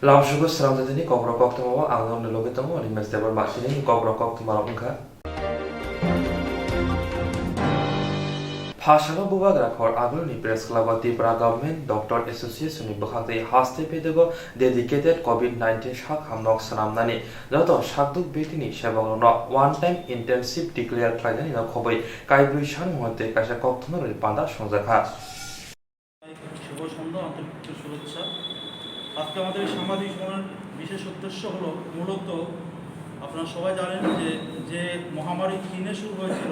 Langsung Swrangchati ni Kokborok Koktwma ang nilogit mo ni Mr. Masini Kokborok Koktwma ungka. Phashano bubagra khor agulni press club Tripura government doctor association ni bakhate haste pedego dedicated covid-19 shak hamnok sanamnani joto shakduk betini sebangno one time intensive declare khlainani na khoboi kaibui san muhurte kaisa Koktwma ri panda sonjakha শুভ সন্ধ্যা অন্তর্ভুক্ত শুভেচ্ছা। আজকে আমাদের সাংবাদিক সম্মেলনের বিশেষ উদ্দেশ্য হলো মূলত আপনারা সবাই জানেন যে মহামারী চীনে শুরু হয়েছিল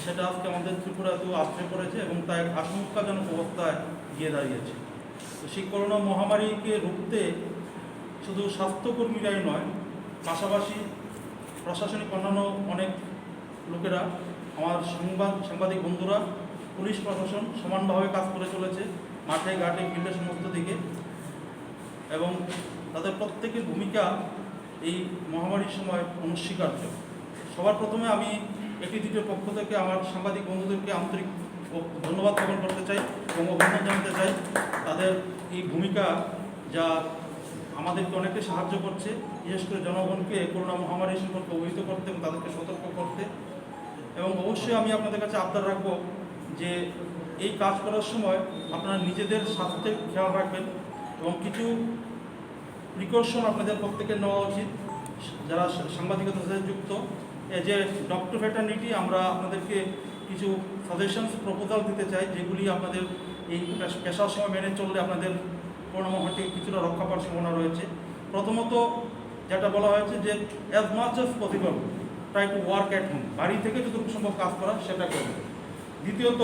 সেটা আজকে আমাদের ত্রিপুরাতেও আছড়ে পড়েছে এবং তার আশঙ্কাজনক অবস্থায় গিয়ে দাঁড়িয়েছে। তো সেই করোনা মহামারীকে রুখতে শুধু স্বাস্থ্যকর্মীরাই নয়, পাশাপাশি প্রশাসনিক অন্যান্য অনেক লোকেরা, আমার সাংবাদিক বন্ধুরা, পুলিশ প্রশাসন সমানভাবে কাজ করে চলেছে মাঠে ঘাটে ফিল্ডে সমস্ত দিকে, এবং তাদের প্রত্যেকের ভূমিকা এই মহামারীর সময় অনস্বীকার্য। সবার প্রথমে আমি এটিডির পক্ষ থেকে আমার সাংবাদিক বন্ধুদেরকে আন্তরিক ধন্যবাদ জ্ঞাপন করতে চাই এবং অভিনন্দন জানাতে চাই। তাদের এই ভূমিকা যা আমাদেরকে অনেকটাই সাহায্য করছে, বিশেষ করে জনগণকে করোনা মহামারী সম্পর্কে অবহিত করতে এবং তাদেরকে সতর্ক করতে। এবং অবশ্যই আমি আপনাদের কাছে আবদার রাখবো যে এই কাজ করার সময় আপনারা নিজেদের স্বাস্থ্যের খেয়াল রাখবেন এবং কিছু প্রিকশন আপনাদের প্রত্যেকের নেওয়া উচিত যারা সাংবাদিকতার সাথে যুক্ত। যে ডক্টর ফ্যাটার্নিটি আমরা আপনাদেরকে কিছু সাজেশনস প্রপোজাল দিতে চাই, যেগুলি আপনাদের এই পেশার সময় মেনে চললে আপনাদের করোনা মহামারী থেকে কিছুটা রক্ষা পাওয়ার সম্ভাবনা রয়েছে। প্রথমত যেটা বলা হয়েছে যে as much as possible try to work at home, বাড়ি থেকে যতটুকু সম্ভব কাজ করা সেটা করবেন। দ্বিতীয়ত,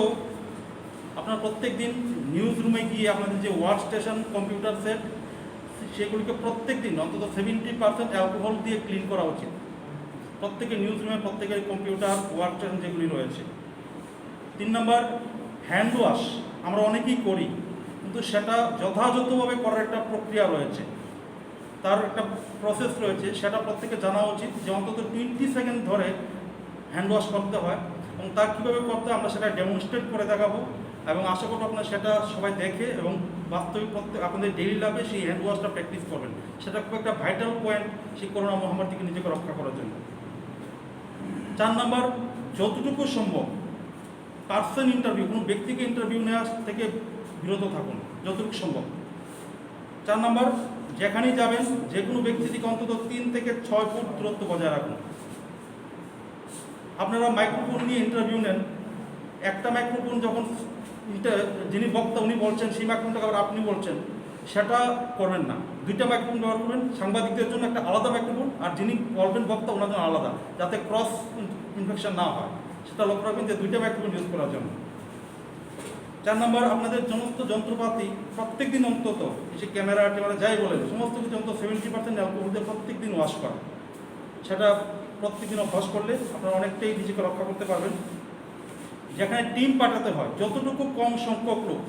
আপনার প্রত্যেক দিন নিউজ রুমে গিয়ে আপনাদের যে ওয়ার্ক স্টেশন কম্পিউটার সেট সেগুলিকে প্রত্যেক দিন অন্তত 70% অ্যালকোহল দিয়ে ক্লিন করা উচিত। প্রত্যেকের নিউজ রুমে প্রত্যেকের কম্পিউটার ওয়ার্ক স্টেশন যেগুলি রয়েছে। 3 নম্বর, হ্যান্ড ওয়াশ আমরা অনেকেই করি, কিন্তু সেটা যথাযথভাবে করার একটা প্রক্রিয়া রয়েছে, তার একটা প্রসেস রয়েছে, সেটা প্রত্যেকে জানা উচিত যে অন্তত 20 সেকেন্ড ধরে হ্যান্ড ওয়াশ করতে হয় এবং তার কীভাবে করতে হয় আমরা সেটা ডেমনস্ট্রেট করে দেখাবো এবং আশা করব আপনারা সেটা সবাই দেখে এবং বাস্তবিক আপনাদের ডেইলি লাইফে সেই হ্যান্ড ওয়াশটা প্র্যাকটিস করবেন। সেটা খুব একটা ভাইটাল পয়েন্ট সেই করোনা মহামারী থেকে নিজেকে রক্ষা করার জন্য। 4 নম্বর, যতটুকু সম্ভব পার্সন ইন্টারভিউ, কোনো ব্যক্তিকে ইন্টারভিউ নেওয়া থেকে বিরত থাকুন যতটুকু সম্ভব। 4 নম্বর, যেখানেই যাবেন যে কোনো ব্যক্তি থেকে অন্তত 3 থেকে 6 ফুট দূরত্ব বজায় রাখুন। আপনারা মাইক্রোফোন নিয়ে ইন্টারভিউ নেন, একটা মাইক্রোফোন যখন যিনি বক্তা উনি বলছেন সেই মাইক্রোফোনটাকে আবার আপনি বলছেন, সেটা করবেন না। 2টা মাইক্রোফোন ব্যবহার করবেন, সাংবাদিকদের জন্য একটা আলাদা মাইক্রোফোন আর যিনি বলবেন বক্তা ওনার জন্য আলাদা, যাতে ক্রস ইনফেকশন না হয় সেটা লক্ষ্য রাখবেন যে 2টা মাইক্রোফোন ইউজ করার জন্য। 4 নম্বর, আপনাদের সমস্ত যন্ত্রপাতি প্রত্যেক দিন অন্তত যে ক্যামেরা যাই বলেন সমস্ত কিছু অন্তত 70% অ্যালকোহল দিয়ে প্রত্যেক দিন ওয়াশ করা, সেটা প্রত্যেক দিন অভ্যাস করলে আপনারা অনেকটাই নিজেকে রক্ষা করতে পারবেন। যেখানে টিম পাঠাতে হয় যতটুকু কম সংখ্যক লোক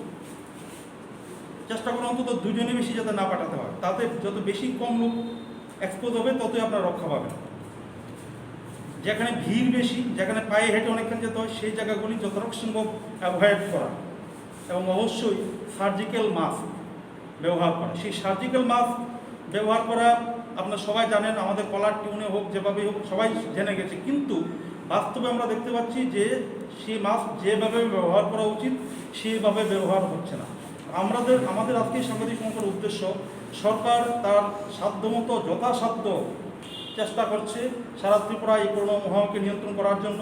চেষ্টা করুন অন্তত 2 জনের বেশি যাতে না পাঠাতে হয়, তাতে যত বেশি কম লোক এক্সপোজ হবে ততই আপনারা রক্ষা পাবেন। যেখানে ভিড় বেশি, যেখানে পায়ে হেঁটে অনেকক্ষণ যেতে হয় সেই জায়গাগুলি যতটুকু সম্ভব অ্যাভয়েড করা এবং অবশ্যই সার্জিক্যাল মাস্ক ব্যবহার করা। সেই সার্জিক্যাল মাস্ক ব্যবহার করা আপনারা সবাই জানেন, আমাদের কলার টিউনে হোক যেভাবেই হোক সবাই জেনে গেছে, কিন্তু বাস্তবে আমরা দেখতে পাচ্ছি যে সেই মাস্ক যেভাবে ব্যবহার করা উচিত সেভাবে ব্যবহার হচ্ছে না। আমাদের আজকে সাংবাদিক সংস্থার উদ্দেশ্য, সরকার তার সাধ্যমতো যথাসাধ্য চেষ্টা করছে সারা ত্রিপুরা এই করোনা মহামারীকে নিয়ন্ত্রণ করার জন্য,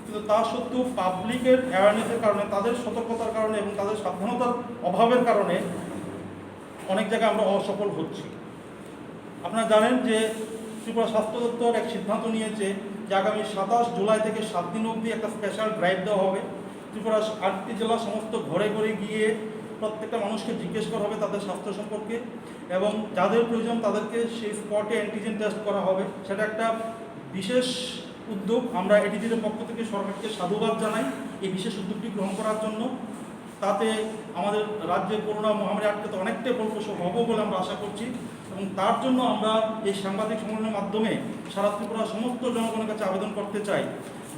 কিন্তু তা সত্ত্বেও পাবলিকের অ্যাওয়ারনেসের কারণে, তাদের সতর্কতার কারণে এবং তাদের সাবধানতার অভাবের কারণে অনেক জায়গায় আমরা অসফল হচ্ছি। আপনারা জানেন যে ত্রিপুরা স্বাস্থ্য দপ্তর এক সিদ্ধান্ত নিয়েছে যে আগামী 27 জুলাই থেকে 7 দিন অবধি একটা স্পেশাল ড্রাইভ দেওয়া হবে। ত্রিপুরা 8টি জেলা সমস্ত ঘরে ঘরে গিয়ে প্রত্যেকটা মানুষকে জিজ্ঞেস করা হবে তাদের স্বাস্থ্য সম্পর্কে এবং যাদের প্রয়োজন তাদেরকে সেই স্পটে অ্যান্টিজেন টেস্ট করা হবে। সেটা একটা বিশেষ উদ্যোগ, আমরা এটিজির পক্ষ থেকে সরকারকে সাধুবাদ জানাই এই বিশেষ উদ্যোগটি গ্রহণ করার জন্য। তাতে আমাদের রাজ্যে করোনা মহামারী আটকাতে অনেকটাই ফলপ্রসূ হবে বলে আমরা আশা করছি এবং তার জন্য আমরা এই সাংবাদিক সম্মেলনের মাধ্যমে সারা ত্রিপুরার সমস্ত জনগণের কাছে আবেদন করতে চাই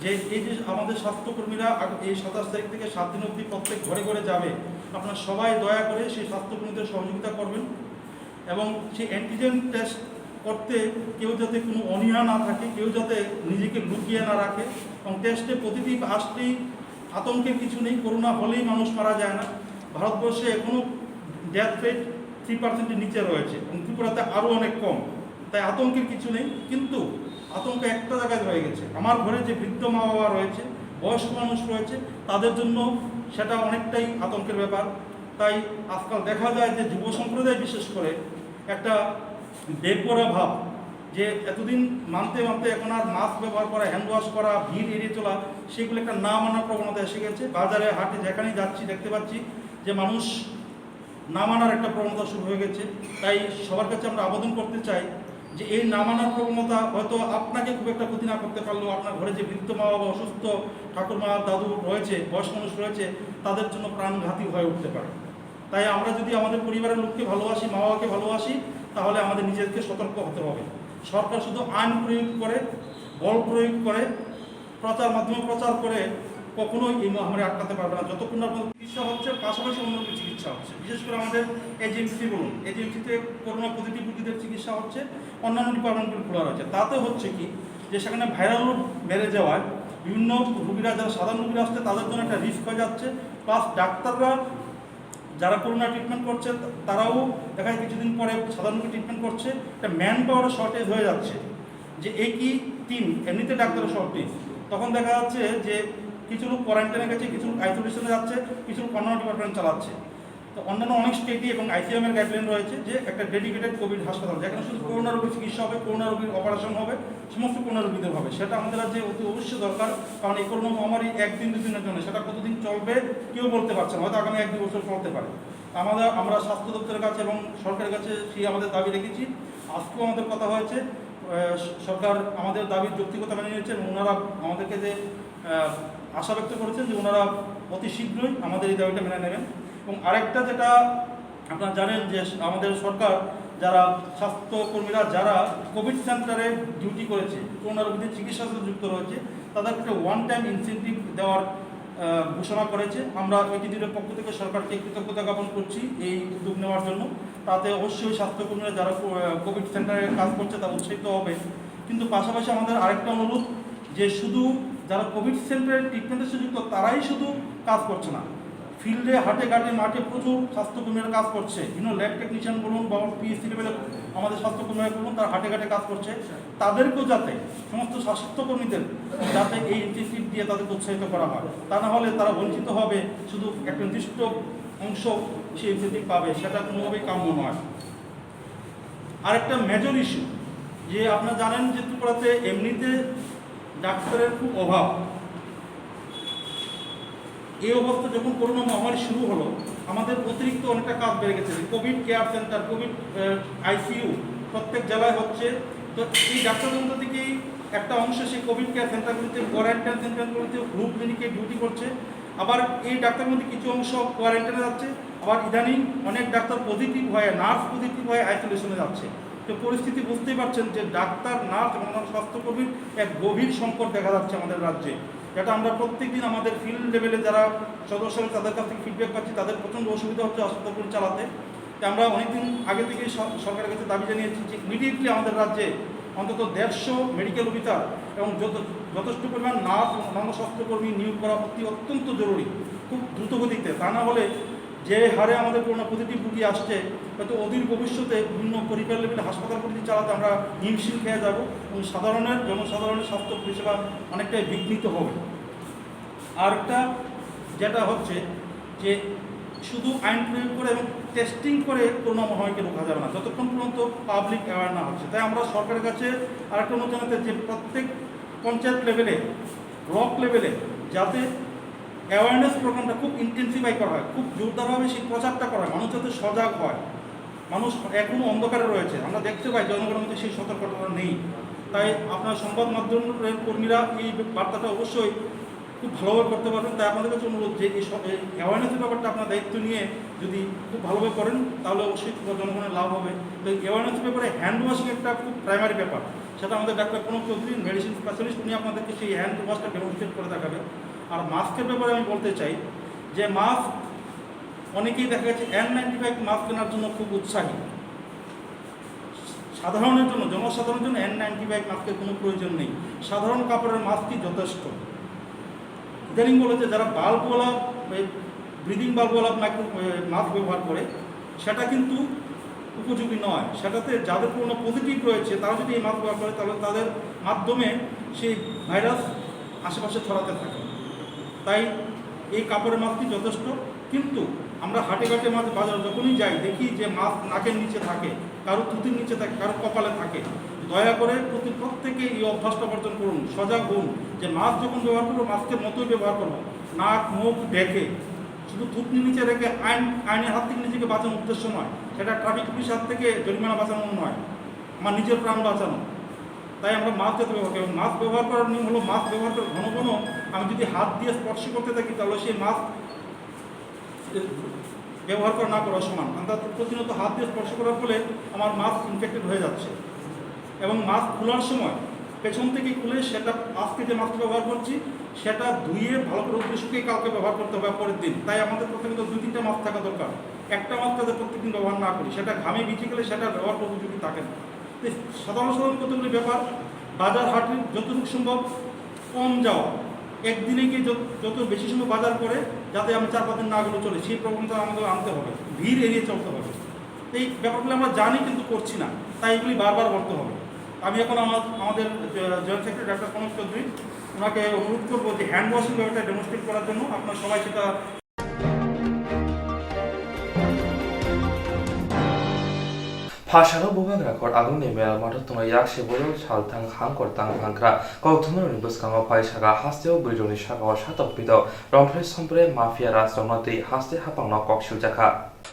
যে এই যে আমাদের স্বাস্থ্যকর্মীরা এই 27 তারিখ থেকে 7 দিন অবধি প্রত্যেক ঘরে ঘরে যাবে, আপনারা সবাই দয়া করে সেই স্বাস্থ্যকর্মীদের সহযোগিতা করবেন এবং সেই অ্যান্টিজেন টেস্ট করতে কেউ যাতে কোনো অনীহা না থাকে, কেউ যাতে নিজেকে লুকিয়ে না রাখে, এবং টেস্টে পজিটিভ আসলেই আতঙ্কের কিছু নেই। করোনা হলেই মানুষ মারা যায় না। ভারতবর্ষে এখনও ডেথ রেট 3%-এর নিচে রয়েছে এবং ত্রিপুরাতে আরও অনেক কম, তাই আতঙ্কের কিছু নেই। কিন্তু আতঙ্ক একটা জায়গায় রয়ে গেছে, আমার ঘরে যে বৃদ্ধ মা বাবা রয়েছে, বয়স্ক মানুষ রয়েছে, তাদের জন্য সেটা অনেকটাই আতঙ্কের ব্যাপার। তাই আজকাল দেখা যায় যে যুব সম্প্রদায় বিশেষ করে একটা বেপরোয়া ভাব, যে এতদিন মানতে মানতে এখন আর মাস্ক ব্যবহার করা, হ্যান্ড ওয়াশ করা, ভিড় এড়িয়ে চলা, সেগুলো একটা না মানার প্রবণতা এসে গেছে। বাজারে হাটে যেখানেই যাচ্ছি দেখতে পাচ্ছি যে মানুষ না মানার একটা প্রবণতা শুরু হয়ে গেছে। তাই সবার কাছে আমরা আবেদন করতে চাই যে এই না মানার প্রবণতা হয়তো আপনাকে খুব একটা ক্ষতি না করতে পারলেও আপনার ঘরে যে বৃদ্ধ মা বাবা, অসুস্থ ঠাকুরমা দাদু রয়েছে, বয়স্ক মানুষ রয়েছে, তাদের জন্য প্রাণঘাতী হয়ে উঠতে পারে। তাই আমরা যদি আমাদের পরিবারের লোককে ভালোবাসি, মা বাবাকে ভালোবাসি, তাহলে আমাদের নিজেদেরকে সতর্ক হতে হবে। সরকার শুধু আইন প্রয়োগ করে, বল প্রয়োগ করে, মাধ্যমে প্রচার করে কখনোই এই মহামারী আটকাতে পারবে না। যতক্ষণ না চিকিৎসা হচ্ছে, পাশাপাশি অন্য চিকিৎসা হচ্ছে। বিশেষ করে আমাদের এজেন্সি বলুন, এজেন্সিতে করোনা পজিটিভ রোগীদের চিকিৎসা হচ্ছে, অন্যান্য ডিপার্টমেন্টগুলো খোলা রয়েছে। তাতে হচ্ছে কি যে সেখানে ভাইরাল রোগ বেড়ে যাওয়ায় বিভিন্ন রোগীরা, যারা সাধারণ রোগীরা আসছে, তাদের জন্য একটা রিস্ক হয়ে যাচ্ছে। প্লাস ডাক্তাররা যারা করোনা ট্রিটমেন্ট করছে, তারাও দেখা যায় কিছুদিন পরে সাধারণ রোগী ট্রিটমেন্ট করছে, একটা ম্যান পাওয়ার শর্টেজ হয়ে যাচ্ছে। যে একই টিম, এমনিতে ডাক্তারের শর্টেজ, তখন দেখা যাচ্ছে যে কিছু লোক কোয়ারেন্টাইনে গেছে, কিছু লোক আইসোলেশনে যাচ্ছে, কিছু লোক অন্যান্য ডিপার্টমেন্ট চালাচ্ছে। তো অন্যান্য অনেক স্টেটই এবং আইসিএমের গাইডলাইন রয়েছে যে একটা ডেডিকেটেড কোভিড হাসপাতাল, যেখানে শুধু করোনা রোগীর চিকিৎসা হবে, করোনা রোগীর অপারেশন হবে, সমস্ত করোনা রোগীদের হবে। সেটা আমাদের রাজ্যে অতি অবশ্যই দরকার। কারণ এই করোনা মহামারী একদিন দুদিনের জন্য, সেটা কতদিন চলবে কেউ বলতে পারছে না, হয়তো আগামী 1-2 বছর চলতে পারে। আমরা স্বাস্থ্য দপ্তরের কাছে এবং সরকারের কাছে সেই আমাদের দাবি রেখেছি। আজকেও আমাদের কথা হয়েছে, সরকার আমাদের দাবির যৌক্তিকতা মেনে নিয়েছেন। ওনারা আমাদেরকে যে আশা ব্যক্ত করেছেন যে ওনারা অতি শীঘ্রই আমাদের এই দাবিটা মেনে নেবেন। এবং আরেকটা যেটা আপনারা জানেন যে আমাদের সরকার যারা স্বাস্থ্যকর্মীরা যারা কোভিড সেন্টারে ডিউটি করেছে, করোনা রোগীদের চিকিৎসার সাথে যুক্ত রয়েছে, তাদেরকে একটা ওয়ান টাইম ইনসেন্টিভ দেওয়ার ঘোষণা করেছে। আমরা এটিডির পক্ষ থেকে সরকারকে কৃতজ্ঞতা জ্ঞাপন করছি এই উদ্যোগ নেওয়ার জন্য। তাতে অবশ্যই স্বাস্থ্যকর্মীরা যারা কোভিড সেন্টারে কাজ করছে তারা উৎসাহিত হবে। কিন্তু পাশাপাশি আমাদের আরেকটা অনুরোধ যে শুধু যারা কোভিড সেন্টারে ট্রিটমেন্টের সাথে যুক্ত তারাই শুধু কাজ করছে না, ফিল্ডে, হাটে ঘাটে, মাঠে প্রচুর স্বাস্থ্যকর্মীরা কাজ করছে। ল্যাব টেকনিশিয়ান বলুন বা পিএসসি লেভেলে আমাদের স্বাস্থ্যকর্মীরা বলুন, তারা হাটে ঘাটে কাজ করছে। তাদেরকেও যাতে, সমস্ত স্বাস্থ্যকর্মীদের যাতে এই ইনসেন্টিভ দিয়ে তাদেরকে উৎসাহিত করা হয়। তা না হলে তারা বঞ্চিত হবে, শুধু একটা নির্দিষ্ট অংশ সেই ইনসেন্টিভ পাবে, সেটা কোনোভাবেই কাম্য নয়। আরেকটা মেজর ইস্যু যে আপনারা জানেন যে ত্রিপুরাতে এমনিতে ডাক্তারের খুব অভাব। এই অবস্থা যখন করোনা মহামারী শুরু হলো, আমাদের অতিরিক্ত অনেকটা কাজ বেড়ে গেছে। Covid care centre, Covid ICU প্রত্যেক জেলায় হচ্ছে। তো এই ডাক্তারদের থেকেই একটা অংশ সেই কোভিড কেয়ার সেন্টারগুলিতে, কোয়ারেন্টাইন সেন্টারগুলিতে গ্রুপ ক্লিনিকে ডিউটি করছে। আবার এই ডাক্তারের মধ্যে কিছু অংশ কোয়ারেন্টাইনে যাচ্ছে, আবার ইদানিং অনেক ডাক্তার পজিটিভ হয়ে, নার্স পজিটিভ হয়ে আইসোলেশনে যাচ্ছে। তো পরিস্থিতি বুঝতেই পারছেন যে ডাক্তার, নার্স এবং স্বাস্থ্যকর্মীর এক গভীর সংকট দেখা যাচ্ছে আমাদের রাজ্যে, যেটা আমরা প্রত্যেকদিন আমাদের ফিল্ড লেভেলে যারা সদস্য তাদের কাছ থেকে ফিডব্যাক পাচ্ছি, তাদের প্রচণ্ড অসুবিধা হচ্ছে হাসপাতালগুলি চালাতে। তো আমরা অনেকদিন আগে থেকেই সরকারের কাছে দাবি জানিয়েছি যে ইমিডিয়েটলি আমাদের রাজ্যে অন্তত 150 মেডিকেল অফিসার এবং যথেষ্ট পরিমাণ নার্স এবং অন্যান্য স্বাস্থ্যকর্মী নিয়োগ করা অত্যন্ত জরুরি, খুব দ্রুত গতিতে। তা না হলে যে হারে আমাদের করোনা পজিটিভ রুগী আসছে, হয়তো অদূর ভবিষ্যতে বিভিন্ন পরিবার লেভেলে হাসপাতালগুলি চালাতে আমরা হিমশিম খেয়ে যাব এবং জনসাধারণের স্বাস্থ্য পরিষেবা অনেকটাই বিঘ্নিত হবে। আরেকটা যেটা হচ্ছে যে শুধু আইন প্রয়োগ করে এবং টেস্টিং করে করোনা মহামারীকে রোকা যাবে না যতক্ষণ পর্যন্ত পাবলিক অ্যাওয়ার না হচ্ছে। তাই আমরা সরকারের কাছে আরেকটা অনুরোধ জানাতে যে প্রত্যেক পঞ্চায়েত লেভেলে, ব্লক লেভেলে যাতে অ্যাওয়ারনেস প্রোগ্রামটা খুব ইন্টেন্সিফাই করা হয়, খুব জোরদারভাবে সেই প্রচারটা করা হয়, মানুষ যাতে সজাগ হয়। মানুষ এখনও অন্ধকারে রয়েছে, আমরা দেখতে পাই জনগণের মধ্যে সেই সতর্কতা নেই। তাই আপনার সংবাদ মাধ্যমের কর্মীরা এই বার্তাটা অবশ্যই খুব ভালোভাবে করতে পারবেন। তাই আপনাদের কাছে অনুরোধ যে এই অ্যাওয়ারনেসের ব্যাপারটা আপনার দায়িত্ব নিয়ে যদি খুব ভালোভাবে করেন তাহলে অবশ্যই জনগণের লাভ হবে। তো অ্যাওয়ারনেসের ব্যাপারে হ্যান্ড ওয়াশিং একটা খুব প্রাইমারি ব্যাপার, সেটা আমাদের ডাক্তার কোনো চৌধুরী, মেডিসিন স্পেশালিস্ট, উনি আপনাদেরকে সেই হ্যান্ড ওয়াশটা ডেমনস্ট্রেট করে দেখাবে। আর মাস্কের ব্যাপারে আমি বলতে চাই যে মাস্ক অনেকেই দেখা গেছে N95 মাস্ক কেনার জন্য খুব উৎসাহী, সাধারণের জন্য, জনসাধারণের জন্য N95 মাস্কের কোনো প্রয়োজন নেই। সাধারণ কাপড়ের মাস্কই যথেষ্ট। ইদানিং বলেছে যারা বাল্বওয়ালা, ব্রিদিং বাল্বওয়ালা মাস্ক ব্যবহার করে, সেটা কিন্তু উপযোগী নয়। সেটাতে যাদের কোনো পজিটিভ রয়েছে তারা যদি এই মাস্ক ব্যবহার করে, তাহলে তাদের মাধ্যমে সেই ভাইরাস আশেপাশে ছড়াতে থাকে। তাই এই কাপড়ের মাস্কই যথেষ্ট। কিন্তু আমরা হাটে ঘাটে মাঝে বাজার যখনই যাই, দেখি যে মাস্ক নাকের নিচে থাকে, কারো থুতির নিচে থাকে, কারো কপালে থাকে। দয়া করে প্রত্যেকে এই অভ্যাসটা বর্জন করুন, সজাগ হন যে মাস্ক যখন ব্যবহার করবো মাস্কের মতোই ব্যবহার করবো। নাক মুখ ঢেকে, শুধু থুতনি নিচে রেখে আইনের হাত থেকে নিজেকে বাঁচানোর উদ্দেশ্য নয়, সেটা ট্রাফিক পুলিশের হাত থেকে জরিমানা বাঁচানো নয়, আমার নিজের প্রাণ বাঁচানো। তাই আমরা মাস্ক যাতে ব্যবহার করি। মাস্ক ব্যবহার করার নিয়ম হলো, মাস্ক ব্যবহার করে ঘন ঘন আমি যদি হাত দিয়ে স্পর্শ করতে থাকি, তাহলে সেই মাস্ক ব্যবহার করা না করার সমান। অর্থাৎ প্রতিনিয়ত হাত দিয়ে স্পর্শ করার ফলে আমার মাস্ক ইনফেক্টেড হয়ে যাচ্ছে। এবং মাস্ক খোলার সময় পেছন থেকে খুলে সেটা আজকে যে মাস্ক ব্যবহার করছি সেটা ধুয়ে ভালো করে রোদে শুকিয়ে কালকে ব্যবহার করতে হবে পরের দিন। তাই আমাদের প্রথমে তো 2-3টা মাস্ক থাকা দরকার। একটা মাস্ক যাতে প্রত্যেকদিন ব্যবহার না করি, সেটা ঘামে ভিজে গেলে সেটা ব্যবহার করার উপযোগী থাকে না। সাধারণ কতগুলি ব্যাপার, বাজার হাটে যতটুকু সম্ভব কম যাওয়া, একদিনে গিয়ে যত বেশি সময় বাজার করে যাতে আমি 4-5 দিন না গেলে চলে, সেই প্রবণতা আমাদের আনতে হবে। ভিড় এড়িয়ে চলতে হবে। এই ব্যাপারগুলো আমরা জানি কিন্তু করছি না, তাই এগুলি বারবার করতে হবে। আমি এখন আমাদের joint secretary doctor Kanak Chowdhury, ওনাকে অনুরোধ করবো যে হ্যান্ড ওয়াশিং ব্যাপারটা ডেমনস্ট্রেট করার জন্য। আপনারা সবাই সেটা Phashalo bubak rakor agungni mel mato tuna yakshi bodol chaltang hangkor tang hangkra Koktwma ni buskango phaishaga hasteo brijoni shaga shatok pido rompre sompre mafia rastronoti haste hapangno kokshujaka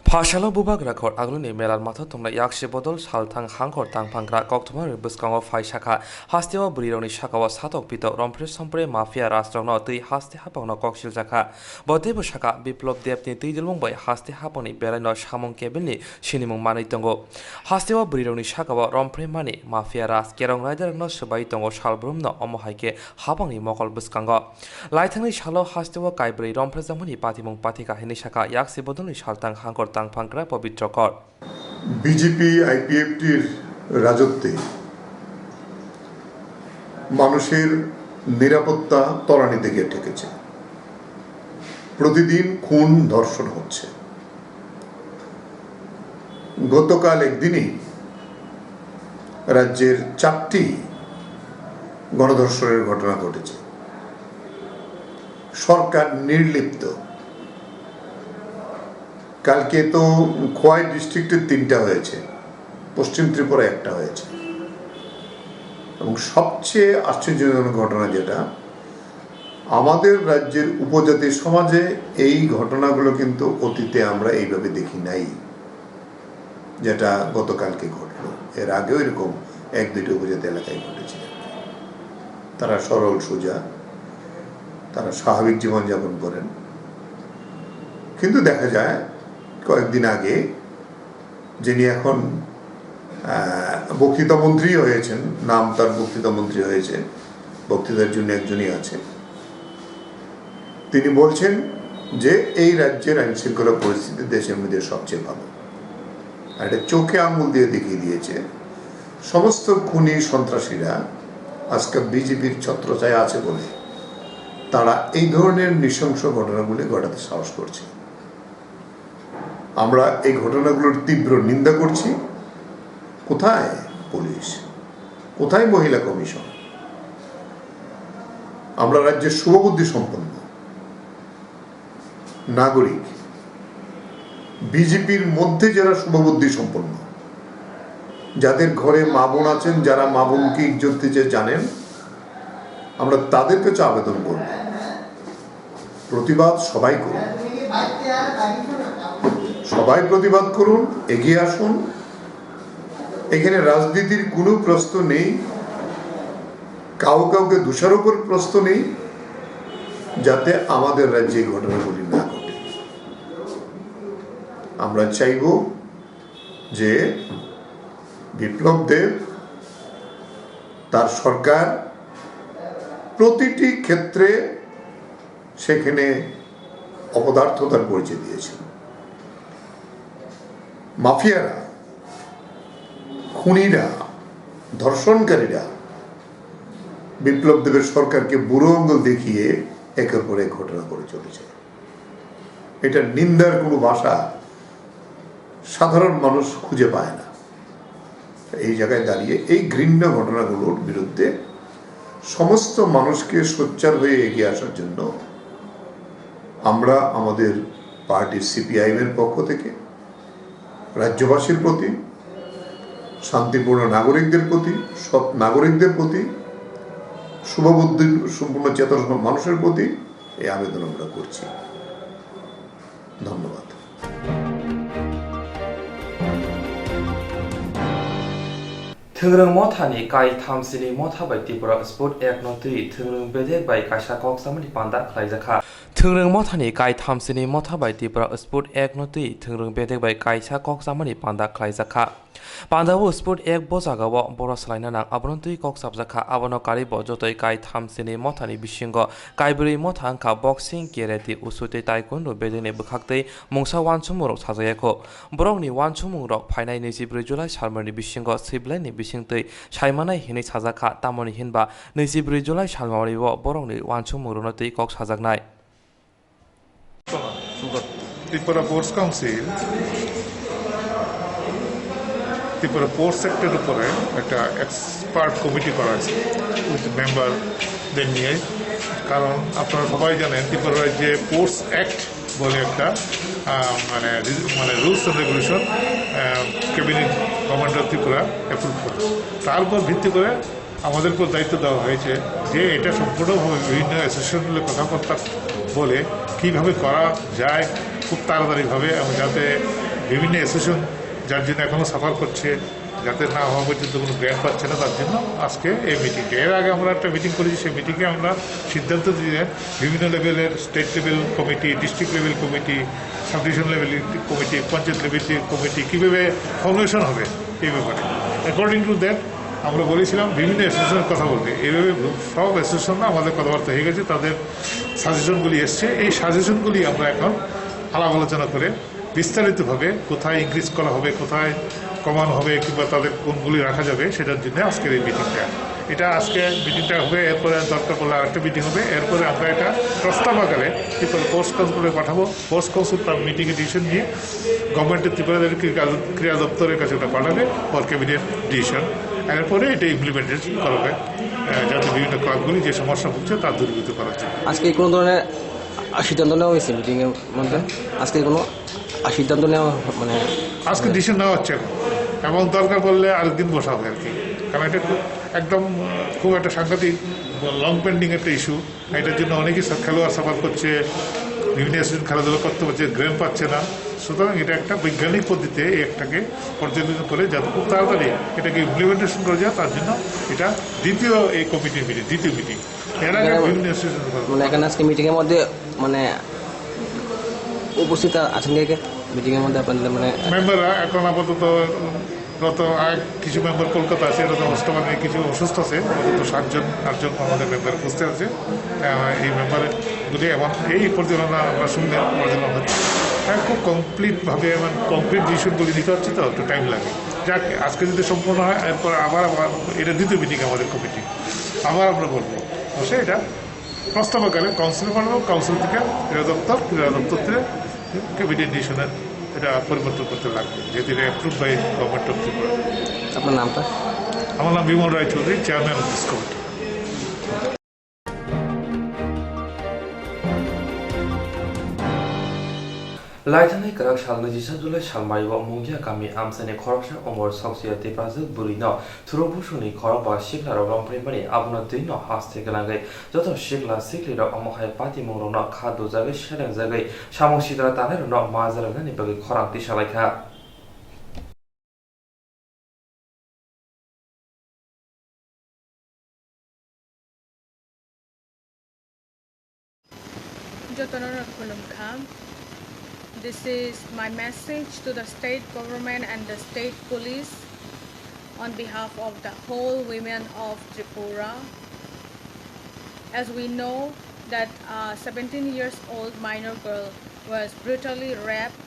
Phashalo bubak rakor agungni melal mato tuna yakshi bodol chaltang hangkor tang hangkra Koktwma ni buskango phaishaga hasteo brijoni shaga shatok pido rompre sompre mafia rastronoti haste hapangno kokshujaka Bodebo shaka biplop depni tijilmung bai haste haponi belaino samong kebelni sinimung manai tongo Hasteo brironi shakawa rompre mani mafia ras kerong rider no subai tongo shalbrum no omohaike habangni mokol buskango laithangni shalo hasteo kaibri rompre jamani patimung patika hini shaka yaksi bodoni shaltang hangkor tang phankra পবিত্রকর BJP আইপিএফটির রাজত্বে মানুষের নিরাপত্তা ত্বরান্বিত গিয়ে ঠেকেছে। প্রতিদিন খুন ধর্ষণ হচ্ছে। গতকাল একদিনই রাজ্যের 4টি গণধর্ষণের ঘটনা ঘটেছে। সরকার নির্লিপ্ত। কালকে তো খোয়াই ডিস্ট্রিক্টের 3টা হয়েছে, পশ্চিম ত্রিপুরা 1টা হয়েছে। এবং সবচেয়ে আশ্চর্যজনক ঘটনা যেটা, আমাদের রাজ্যের উপজাতি সমাজে এই ঘটনাগুলো কিন্তু অতীতে আমরা এইভাবে দেখি নাই, যেটা গতকালকে ঘটলো। এর আগেও এরকম 1-2টি উপজাতি এলাকায় ঘটেছে। তারা সরল সোজা, তারা স্বাভাবিক জীবনযাপন করেন। কিন্তু দেখা যায় কয়েকদিন আগে যিনি এখন বক্তৃতা মন্ত্রী হয়েছেন, নাম তার বক্তৃতা মন্ত্রী হয়েছে, বক্তৃতার জন্য একজনই আছে, তিনি বলছেন যে এই রাজ্যের আইন শৃঙ্খলা পরিস্থিতি দেশের মধ্যে সবচেয়ে ভালো। আর এটা চোখে আঙুল দিয়ে দেখিয়ে দিয়েছে। সমস্ত খুনি সন্ত্রাসীরা আজকে বিজেপির ছত্রছায়া আছে বলে তারা এই ধরনের নৃশংস ঘটনাগুলি ঘটাতে সাহস করছে। আমরা এই ঘটনাগুলোর তীব্র নিন্দা করছি। কোথায় পুলিশ, কোথায় মহিলা কমিশন? আমরা রাজ্যের শুভবুদ্ধি সম্পন্ন নাগরিক, বিজেপির মধ্যে যারা শুভবুদ্ধি সম্পন্ন, যাদের ঘরে মা বোন আছেন, যারা মা বোনকে ইজ্জত দিতে জানেন, আমরা তাদের কাছে আবেদন করব, প্রতিবাদ সবাই করুন, সবাই প্রতিবাদ করুন, এগিয়ে আসুন। এখানে রাজনীতির কোনো প্রশ্ন নেই, কাউকে দোষারোপের প্রশ্ন নেই, যাতে আমাদের রাজ্যে ঘটনাগুলি না ঘটে। আমরা চাইব যে বিপ্লব দেব, তার সরকার প্রতিটি ক্ষেত্রে সেখানে অপদার্থতার পরিচয় দিয়েছিল। মাফিয়ারা খুনিরা, ধর্ষণকারীরা বিপ্লব দেবের সরকারকে বুড়ো আঙ্গুল দেখিয়ে একের পর এক ঘটনা করে চলেছে। এটা নিন্দার কোনো ভাষা সাধারণ মানুষ খুঁজে পায় না। এই জায়গায় দাঁড়িয়ে এই ঘৃণ্য ঘটনাগুলোর বিরুদ্ধে সমস্ত মানুষকে সোচ্চার হয়ে এগিয়ে আসার জন্য আমরা আমাদের পার্টি সিপিআইএমের পক্ষ থেকে রাজ্যবাসীর প্রতি, শান্তিপূর্ণ নাগরিকদের প্রতি, সব নাগরিকদের প্রতি, শুভবুদ্ধি সম্পূর্ণ চেতন মানুষের প্রতি এই আবেদন আমরা করছি। ধন্যবাদ। थोंग्रों मथानि काई थामसिनि मथा बाय त्रिपुरा स्पोर्ट एक नतुइ थोंग्रों बेदेक बाय कासा कक्सामनि पान्दा खलायजाखा थोंग्रों मथानि काई थामसिनि मथा बाय त्रिपुरा स्पोर्ट एक नतुइ थोंग्रों बेदेक बाय कायसा कक्सामनि पान्दा खलायजाखा पान्दाबो स्पोर्ट एक बजागाव बर सलायना नां आबनतुइ कक्साबजाखा आबनो कारिब जतै काई थामसिनि मथानि बिसिंग काइब्रै मथा अंखा बक्सिं केरेटि उसुतै ताइक्वन्डो बेदेनि बखाक्तै मुंसा वानसुमुरक साजायाखो बरंनि वानसुमुरक फाइनाय 24 जुलाइ सालमनि बिसिंग सिबलाइनि बिसिंतै सायमानाय हिनै साजाखा तामनि हिनबा 24 जुलाइ सालमावरिब बरंनि वानसुमुरनतै कक साजागनाय Tripura sports council Tripura sports সেক্টরের উপরে একটা এক্সপার্ট কমিটি করা হয়েছে উইথ মেম্বারদের নিয়ে। কারণ আপনারা সবাই জানেন ত্রিপুরার যে স্পোর্টস অ্যাক্ট বলে একটা মানে rules and regulation cabinet government of Tripura approve করে, তার উপর ভিত্তি করে আমাদের উপর দায়িত্ব দেওয়া হয়েছে যে এটা সম্পূর্ণভাবে বিভিন্ন অ্যাসোসিয়েশনগুলোর কথাবার্তা বলে কীভাবে করা যায় খুব তাড়াতাড়িভাবে, এবং যাতে বিভিন্ন অ্যাসোসিয়েশন যার জন্য এখনও সাফার করছে যাতে না হওয়া পর্যন্ত কোনো গ্র্যান্ট পাচ্ছে না, তার জন্য আজকে এই মিটিংটা। এর আগে আমরা একটা মিটিং করেছি, সেই মিটিংয়ে আমরা সিদ্ধান্ত দিয়ে বিভিন্ন লেভেলের state level committee, district level committee, sub division level committee, panchayat level committee কীভাবে ফর্মেশন হবে এই ব্যাপারে অ্যাকর্ডিং টু দ্যাট আমরা বলেছিলাম বিভিন্ন অ্যাসোসিয়েশনের কথা বলতে। এইভাবে সব অ্যাসোসিয়েশন আমাদের কথাবার্তা হয়ে গেছে, তাদের সাজেশনগুলি এসছে। এই সাজেশনগুলি আমরা এখন আলাপ আলোচনা করে বিস্তারিতভাবে কোথায় ইনক্রিজ করা হবে, কোথায় কমানো হবে, কিংবা তাদের কোনগুলি রাখা যাবে সেটার জন্য আজকের এই মিটিংটা। এটা আজকে মিটিংটা হবে, এরপরে দরকার পড়লে আরেকটা মিটিং হবে। এরপরে আমরা এটা প্রস্তাব আকারে ত্রিপুরা স্পোর্টস কাউন্সিলে পাঠাবো। স্পোর্টস কাউন্সিল তার মিটিংয়ে ডিসিশন নিয়ে গভর্নমেন্টের ত্রিপুরাদের ক্রীড়া দপ্তরের কাছে ওটা পাঠাবে ফর ক্যাবিনেট ডিসিশন। এরপরে এটা ইমপ্লিমেন্টেশন করবে যাতে বিভিন্ন ক্লাবগুলি যে সমস্যা ভুগছে তার দূরীভূত করা যায়। আজকে কোনো ধরনের সিদ্ধান্ত নেওয়া হয়েছে মিটিংয়ের মধ্যে? আজকে কোনো সিদ্ধান্ত নেওয়া মানে আজকে ডিসিশন নেওয়া হচ্ছে এবং দরকার পড়লে আরেকদিন বসা হবে আর কি। কারণ এটা একদম খুব একটা সাংঘাতিক লং পেন্ডিং একটা ইস্যু। এটার জন্য অনেকেই খেলোয়াড় সাফার করছে, বিভিন্ন অ্যাসোসিয়েশন খেলাধুলা করতে পারছে, গ্রেন পাচ্ছে না। সুতরাং এটা একটা বৈজ্ঞানিক পদ্ধতিতে একটাকে পর্যালোচনা করে যাতে খুব তাড়াতাড়ি এটাকে ইমপ্লিমেন্টেশন করা যায়, তার জন্য এটা দ্বিতীয় এই কমিটির মিটিং, দ্বিতীয় মিটিং। এর আগে বিভিন্ন অ্যাসোসিয়েশন মানে এখানে আজকে মিটিংয়ের মধ্যে মানে উপস্থিত আছেন কে মিটিংয়ের মধ্যে আপনাদের মানে মেম্বাররা এখন আপাতত গত কিছু মেম্বার কলকাতা আছে, এরকম অষ্টমানে কিছু অসুস্থ আছে, অন্তত 7-8জন আমাদের মেম্বার উপস্থিত আছে। এই মেম্বারগুলি এবং এই পরিচালনা আমরা শুনলে পরিচালনা হচ্ছে খুব কমপ্লিটভাবে এবং কমপ্লিট ডিসিশনগুলি নিতে হচ্ছে, তো একটু টাইম লাগে। যাক, আজকে যদি সম্পূর্ণ হয় এরপর আবার এটা দ্বিতীয় মিটিং আমাদের কমিটি আবার আমরা বলবো বসে এটা প্রস্তাব আকারে কাউন্সিলে পাঠাবো। কাউন্সিল থেকে ক্রীড়া দপ্তর থেকে ক্যাবিনেট ডিসিশনের এটা পরিবর্তন করতে লাগবে, যেহেতু এটা approve by government of Tripura. আপনার নামটা? আমার নাম Bimal Roy Chowdhury, chairman of this committee. लाइथानाय कराक सालनि 23 जुलाइ सालमारिव मुंगिया गामि आमसानि खरकसा अमर सावसियाति प्राजक बुरिनो थुरुबुसुनि खरबा सिखलाराव लंफ्रिमानि आबुनो दैनो हास्ते गोनाङै जत सिखला सिखलिराव अमहाय पाति मंग्रनो खादु जागै सेरें जागै सामं सिद्रा तानायरनो माजारानानि बागै खरांति सालायखा Jotonorot Kulumkham. This is my message to the state government and the state police on behalf of the whole women of Tripura. As we know that a 17 years old minor girl was brutally raped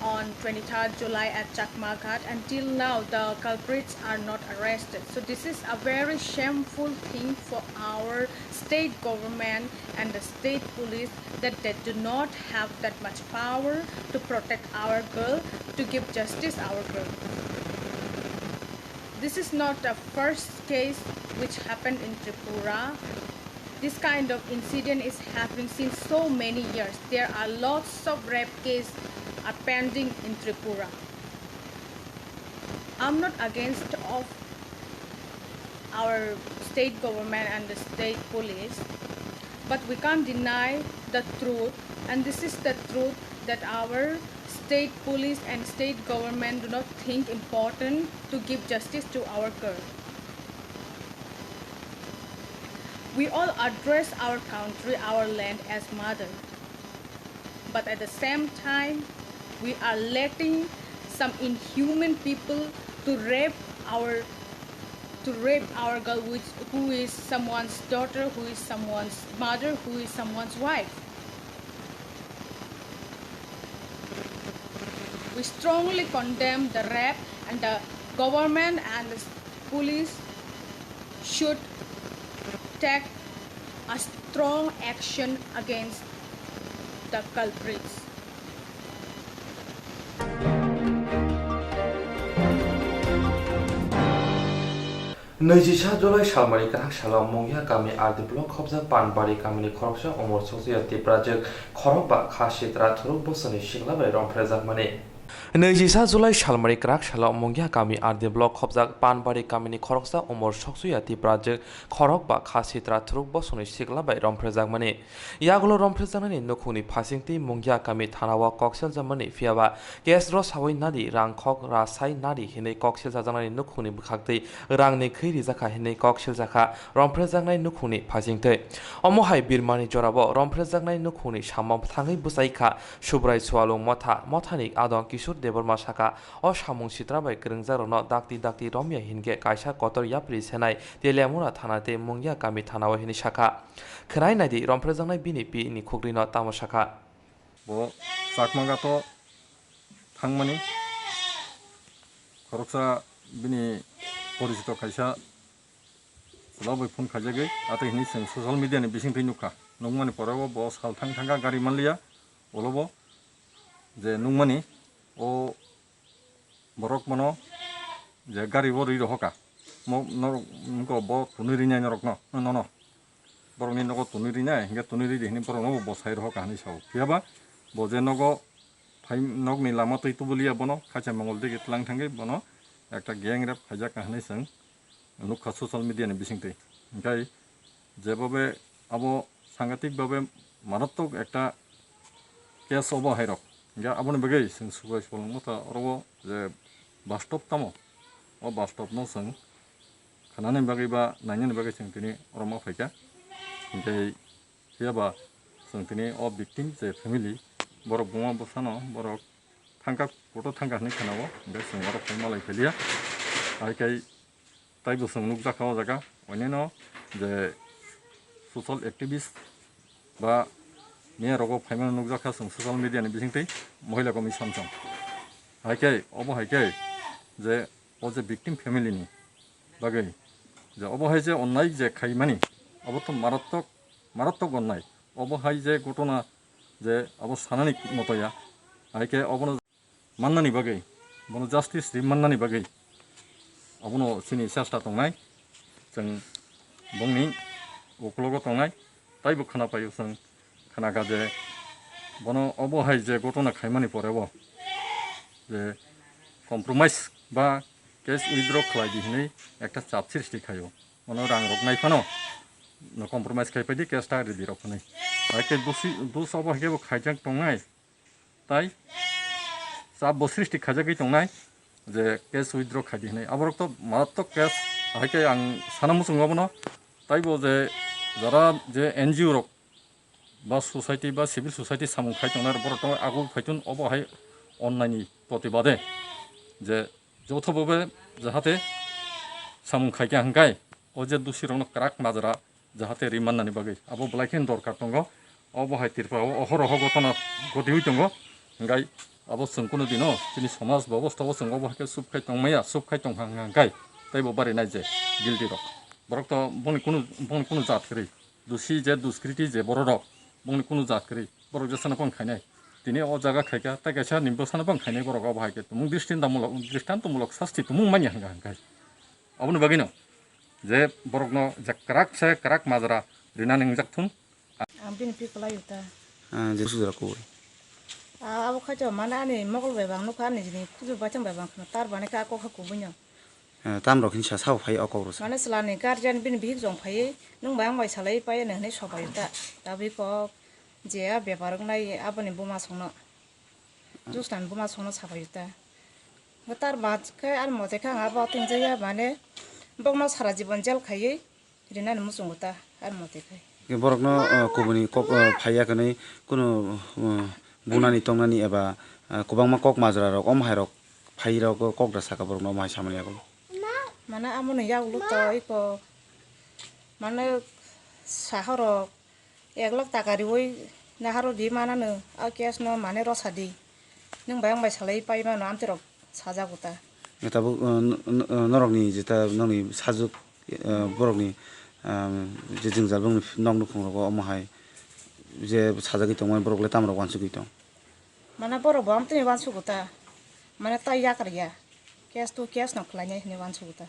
on 23rd July at Chakma Ghat. Until now, the culprits are not arrested. So this is a very shameful thing for our state government and the state police, that they do not have that much power to protect our girl, to give justice our girl. This is not the first case which happened in Tripura. This kind of incident is happening since so many years. There are lots of rape cases are pending in Tripura. I'm not against of our state government and the state police, but we can't deny the truth, and this is the truth, that our state police and state government do not think important to give justice to our girl. We all address our country, our land as mother, but at the same time, we are letting some inhuman people to rape our girl, who is someone's daughter, who is someone's mother, who is someone's wife. We strongly condemn the rape, and the government and the police should take a strong action against the culprits. नैजिसा July सालमारि ग्राहक सालाव मंगिया गामि आरदि block खबजा पानबारि गामिनि खरकसा अमर सौसुया तिप्राजों खरक बा खासिद्रा थुरुक बोसोरनि सिंलाबाय रंफ्रेजाक माने नैजिसा जुलाइ सालमारि ग्राहक सालाव मंगिया गामि आरदि ब्लक खबजा पानबारि गामिनि खरकसा अमर सौसुया तिप्राजों खरक बा खासिद्रा थुरुक बोसोरनि सिंलाबाय रंफ्रेजाक माने यागुलो रंफ्रेजानानि नखुनि फासिंति मंगिया गामि थानावा कक्सेल जामानि फियाबा केसर सावै नादि रांखक रासाय नादि हिनै कक्सेल जाजानानि नखुनि बुखाक्तै रांनि खैरि जाखा हिनै कक्सेल जाखा रंफ्रेजाकनाय नखुनि फासिंतै अमहाय बिरमानि जराबो रंफ्रेजाकनाय नखुनि सामाव थाङै बुसाइखा सुब्राय सुवालु मथानि आदं किशोर देबरमा साका अ सामुं सित्राबाय गोरोंजारनो दाक्ति रमिया हिनगे कायसा कतर याप्रि सेनाय तेलियामुरा थानाते मंगिया गामि थानाव हिनि साका खोनाय नायदि रंफ्रेजाकनाय बिनिपि नि खुग्रिनो तामो साका bo sakmagato thangmani khoroksa bini porisito kaisa labai phone khajagei ate hini sing social media ni bising nukha nungmani porabo bo sal thanga gari manliya olobo je nungmani o borok mono je gari bori rohoka mo nko bo tuniri nya norok no boroni nogo tuniri nya hinga tuniri hini porono bo sai rohoka hani sau piaba boje nogo phai nog ni lama toi tubuliya bono khacha mangol dege tlang thange bono ekta gang rap khaja kahani sang nukha social media ni bisingtei gai jebobe abo sangatik babe maratok ekta case obo hairok ga aboni bagei sing subai solong mota orobo je bastop tamo o bastop no sang khanani bagei ba nainani bagei sing tini oroma phaika gai hiaba sing tini o victim je family borok buma bosano borok thangka photo thangka ni khanao gai sing borok malai phelia aikai tai bosong nukja khawa jaga oneno je social activist ba me rogo phaiman nukja kha sing social media ni bisingtei mohila commission chong aikai obo haikai je o je victim family ni bagai je obo hai je onnai je khaimani obo to maratok onnai obo hai je gotona je abo sanani motoya aike obono mannani bagai bono justice ri mannani bagai obono sini sasta tongnai jeng bongni uklogo tongnai taibo khana payu sang khana ga je bono obo hai je gotona khaimani porebo je compromise ba case withdraw khlai di hinai ekta chap srishti khayo bono rang roknai phano no compromise khai paidi case ta ri roknai aike dos obo hage bo khaijak tongnai tai chap bo srishti khajagei tongnai je case withdraw khai di hinai aborok to maratok case aike ang sanamu sungobono taibo je jara je NGO rok ba society ba civil society samung khai tongnai borok to agul phaitun obo hai online protibade je jotobobe jahate samung khai ka hangkai o je dusirokno krak majra jahate rimannani bagai abo blaiken dorkar tongo obo hai tirpa ohoro gotona goti hui tongo ngai abo sung kuno dino chini somas ব্যবস্থা bo sung obo ke sup khai tongmaya sup khai tongphang kai tai bo bari nai je guilty rok borok to boni kuno jat kri dusi je duskriti je borok boni kuno jat kri borok je sana pang khainai tini o jaga khaika ta kaisa nimbo sana pang khainai borok obo haike tumung dristintamulok sasti tumung mani hanga kai aboni bagino je borok no je karak majra rina ningjak thun Ambin pikula yuta. Jesu daraku. Abu kaca mana ni mokol bebang nuka ni jadi kudu bacang bebang kena tar bane ka kok haku bunyo. Tam rokin sa sau phai akorus. Mana selani garjan bin bihik jong phai nung bayang bai salai pai ne ne soba yuta. Tapi ko je a bebarang nai apa ni buma songno. Justan buma songno saba yuta. Ngetar bat ke al mote ka ngaba tinjaya bane bongno sara jibon jel khai rina ni musung uta al mote khai. Borok no kubuni kok phaya kanai kuno bunani tongnani eba kubangma kok majra rok om hairok phai rok kok da saka borok no mai samani ako. Mana amun ya ulu to iko mana saharo eglok takari woi naharo di mana no akias no mane rosadi nung bayang bai salai pai mana amte rok sajaguta. Eta bu norok ni jeta noni sajuk borok ni je jingjal bang nong nukung rok om hai je sajagi tongman borok le tamrok wansu gi tong. Mana borok bo amte ni wansu guta. Mana tai ya karya. Kias no klanya ni wansu guta.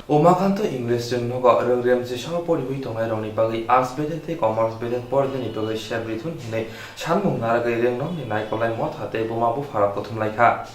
Umakanto English jeng nogo rem si shaw pori hui tongai roni bagi arts bedek te commerce bedek por ni bagi share bithun hinai shanmung naragai reng nom ni nai kolai mot hate buma bu farak kothum laika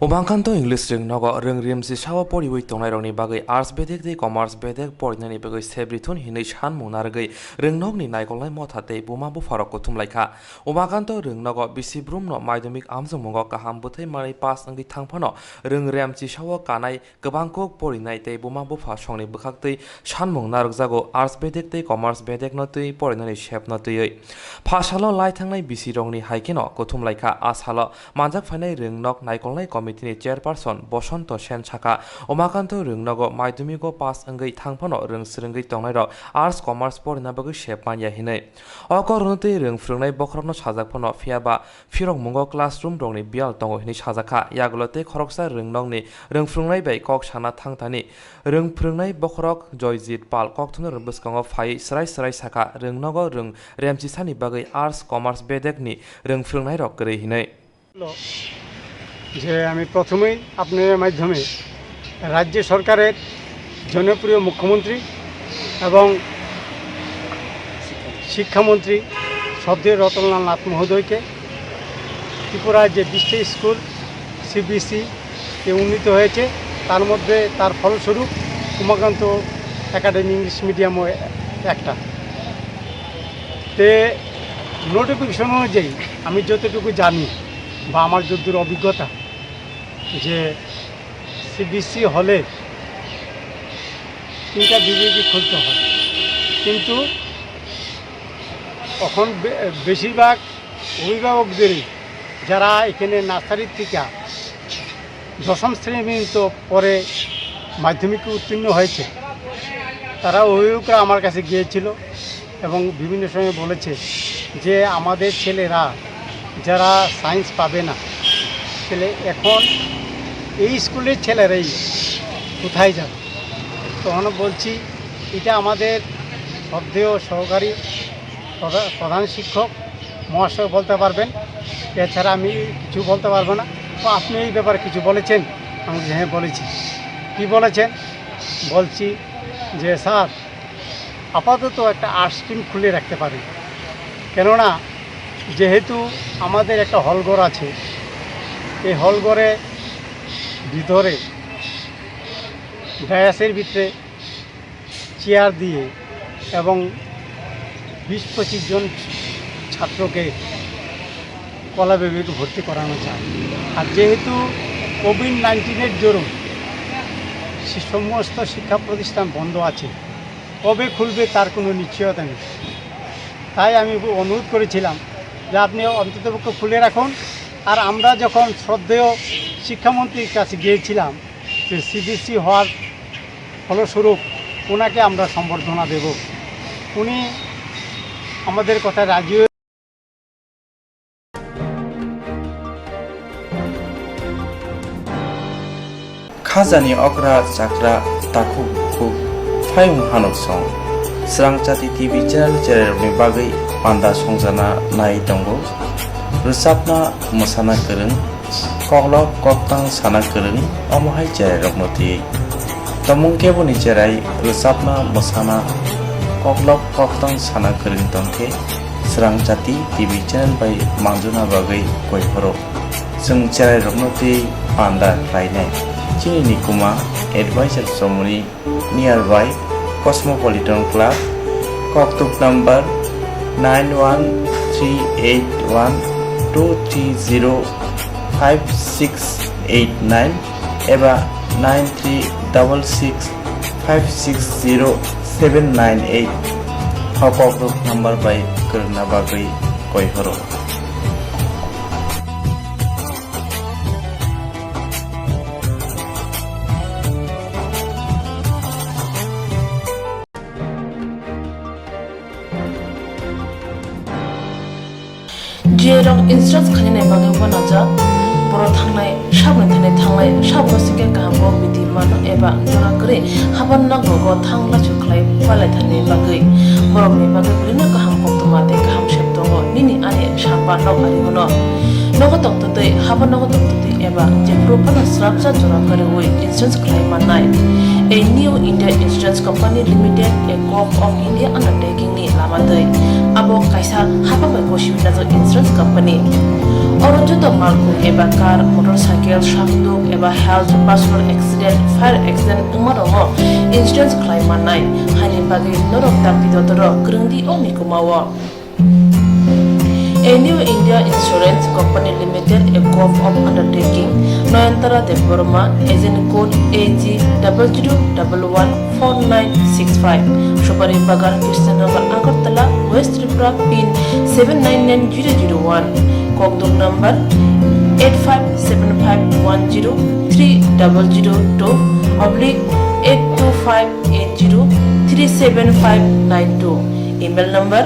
Umakanto English jeng nogo rem si shaw pori hui tongai roni bagi arts bedek te commerce bedek por ni bagi share bithun hinai shanmung naragai reng nom ni nai kolai mot hate buma bu farak kothum laika Umakanto reng nogo bisi brum no maidumik amjung mongo kaham buthai marai pas angi thangphano rem si shaw kanai gobangkok pori nai te buma bufa songni bukhaktei shanmung narokjago arts bedek tei commerce bedek no tei porinani shep no tei phasalo lai thangnai bisi rongni haikeno kothum laika asalo manjak phainai ringnok naikolnai committee ni chairperson bosonto sen chaka omakanto ringnogo maidumiko pass angai thangphano ringsringai tongnai ro arts commerce porina bagi shep manya hinai okorunte ringfrungnai bokrokno sajakphono phiaba phirok mungo classroom rongni bial tongo hini sajaka yaglote khoroksa ringnokni ringfrungnai bai kok sana thangtani rungprungnai bokrok joyjit pal koktwma rubskango phai srai saka rungnogo rung remchi sani bagai arts commerce bedekni rungprungnai rok gre hinai যে আমি প্রথমেই আপনাদের মাধ্যমে রাজ্য সরকারের জনপ্রিয় মুখ্যমন্ত্রী এবং শিক্ষামন্ত্রী শ্রদ্ধেয় রতনলাল নাথ মহোদয়কে ত্রিপুরার যে 20টি স্কুল সিবিএসই তে উন্নীত হয়েছে তার মধ্যে তার ফলস্বরূপ উমাকান্ত একাডেমি ইংলিশ মিডিয়ামও একটা তে নোটিফিকেশন অনুযায়ী আমি যতটুকু জানি বা আমার যতদূর অভিজ্ঞতা যে সিবিএসই হলে 3টা বিভাগই খুলতে হয় কিন্তু এখন বেশিরভাগ অভিভাবকদেরই যারা এখানে নার্সারির থেকে 10ম শ্রেণী পর্যন্ত পরে মাধ্যমিকে উত্তীর্ণ হয়েছে তারা অভিভাবকরা আমার কাছে গিয়েছিল এবং বিভিন্ন সময় বলেছে যে আমাদের ছেলেরা যারা সায়েন্স পাবে না ছেলে এখন এই স্কুলের ছেলেরাই কোথায় যাবে তখন বলছি এটা আমাদের শ্রদ্ধেয় সহকারী প্রধান শিক্ষক মহাশয় বলতে পারবেন এছাড়া আমি কিছু বলতে পারবো না তো আপনি এই ব্যাপারে কিছু বলেছেন আমি হ্যাঁ বলেছি কি বলেছেন বলছি যে স্যার আপাতত একটা আর্টস স্ট্রিম খুলে রাখতে পারেন কেননা যেহেতু আমাদের একটা হলঘর আছে এই হলঘরে ভিতরে ডায়াসের ভিতরে চেয়ার দিয়ে এবং 20-25 জন ছাত্রকে কলা বিভাগে ভর্তি করানো যায় আর যেহেতু কোভিড-19 দরুন সমস্ত শিক্ষা প্রতিষ্ঠান বন্ধ আছে কবে খুলবে তার কোনো নিশ্চয়তা নেই তাই আমি অনুরোধ করেছিলাম যে আপনি অন্ততপক্ষে খুলে রাখুন আর আমরা যখন শ্রদ্ধেয় শিক্ষামন্ত্রীর কাছে গিয়েছিলাম যে সিবিএসই হওয়ার ফলস্বরূপ ওনাকে আমরা সম্বর্ধনা দেব উনি আমাদের কথায় রাজি হয়ে Khajani okra chakra taku ku phayung hanok song Swrangchati TV channel ni bagai panda songjana nai tongo rusapna mosana kereng koklok koktang sana kereng omohai channel rokno ti tomung keboni cherai rusapna mosana koklok koktang sana kereng tongke Swrangchati TV channel by mangjuna bagai koihoro sung channel rokno ti panda rainai Chini Nikuma Advisor Somoni nearby Cosmopolitan Club Koktwma number 91381230569 eba 9366560798 Kokborok number by Kerna Bagai Koihoro Jerong instructs kanina bagai wanaja boro thangnai sabni thangnai sabro sike kaham biti mano eba jora kre haban na gogo thangla chuklai palai thane bagai borok ni bagai bulina kaham koktwma te kaham septongo nini ani sapa nok ari hono nogo toktote haban nogo toktote eba jepro pana srapsa jora kare oi insurance claim manai a new India Insurance Company Limited a co-op of India undertaking ni lamadai abo kaisa haba bai goshibina jo insurance company oro joto malku eba car motorcycle shakduk eba health personal accident fire accident umaromo insurance claim manai hani bagi norok tampi dodoro grungdi omi kumawo A new India Insurance Company Limited, a co-op of undertaking, Noyantara de Burma, agent code AG 00114965, Shubari Bagar, Krishnagar, Agartala, West Tripura, PIN 799001, Koktwma number 85751030/82580375592, email number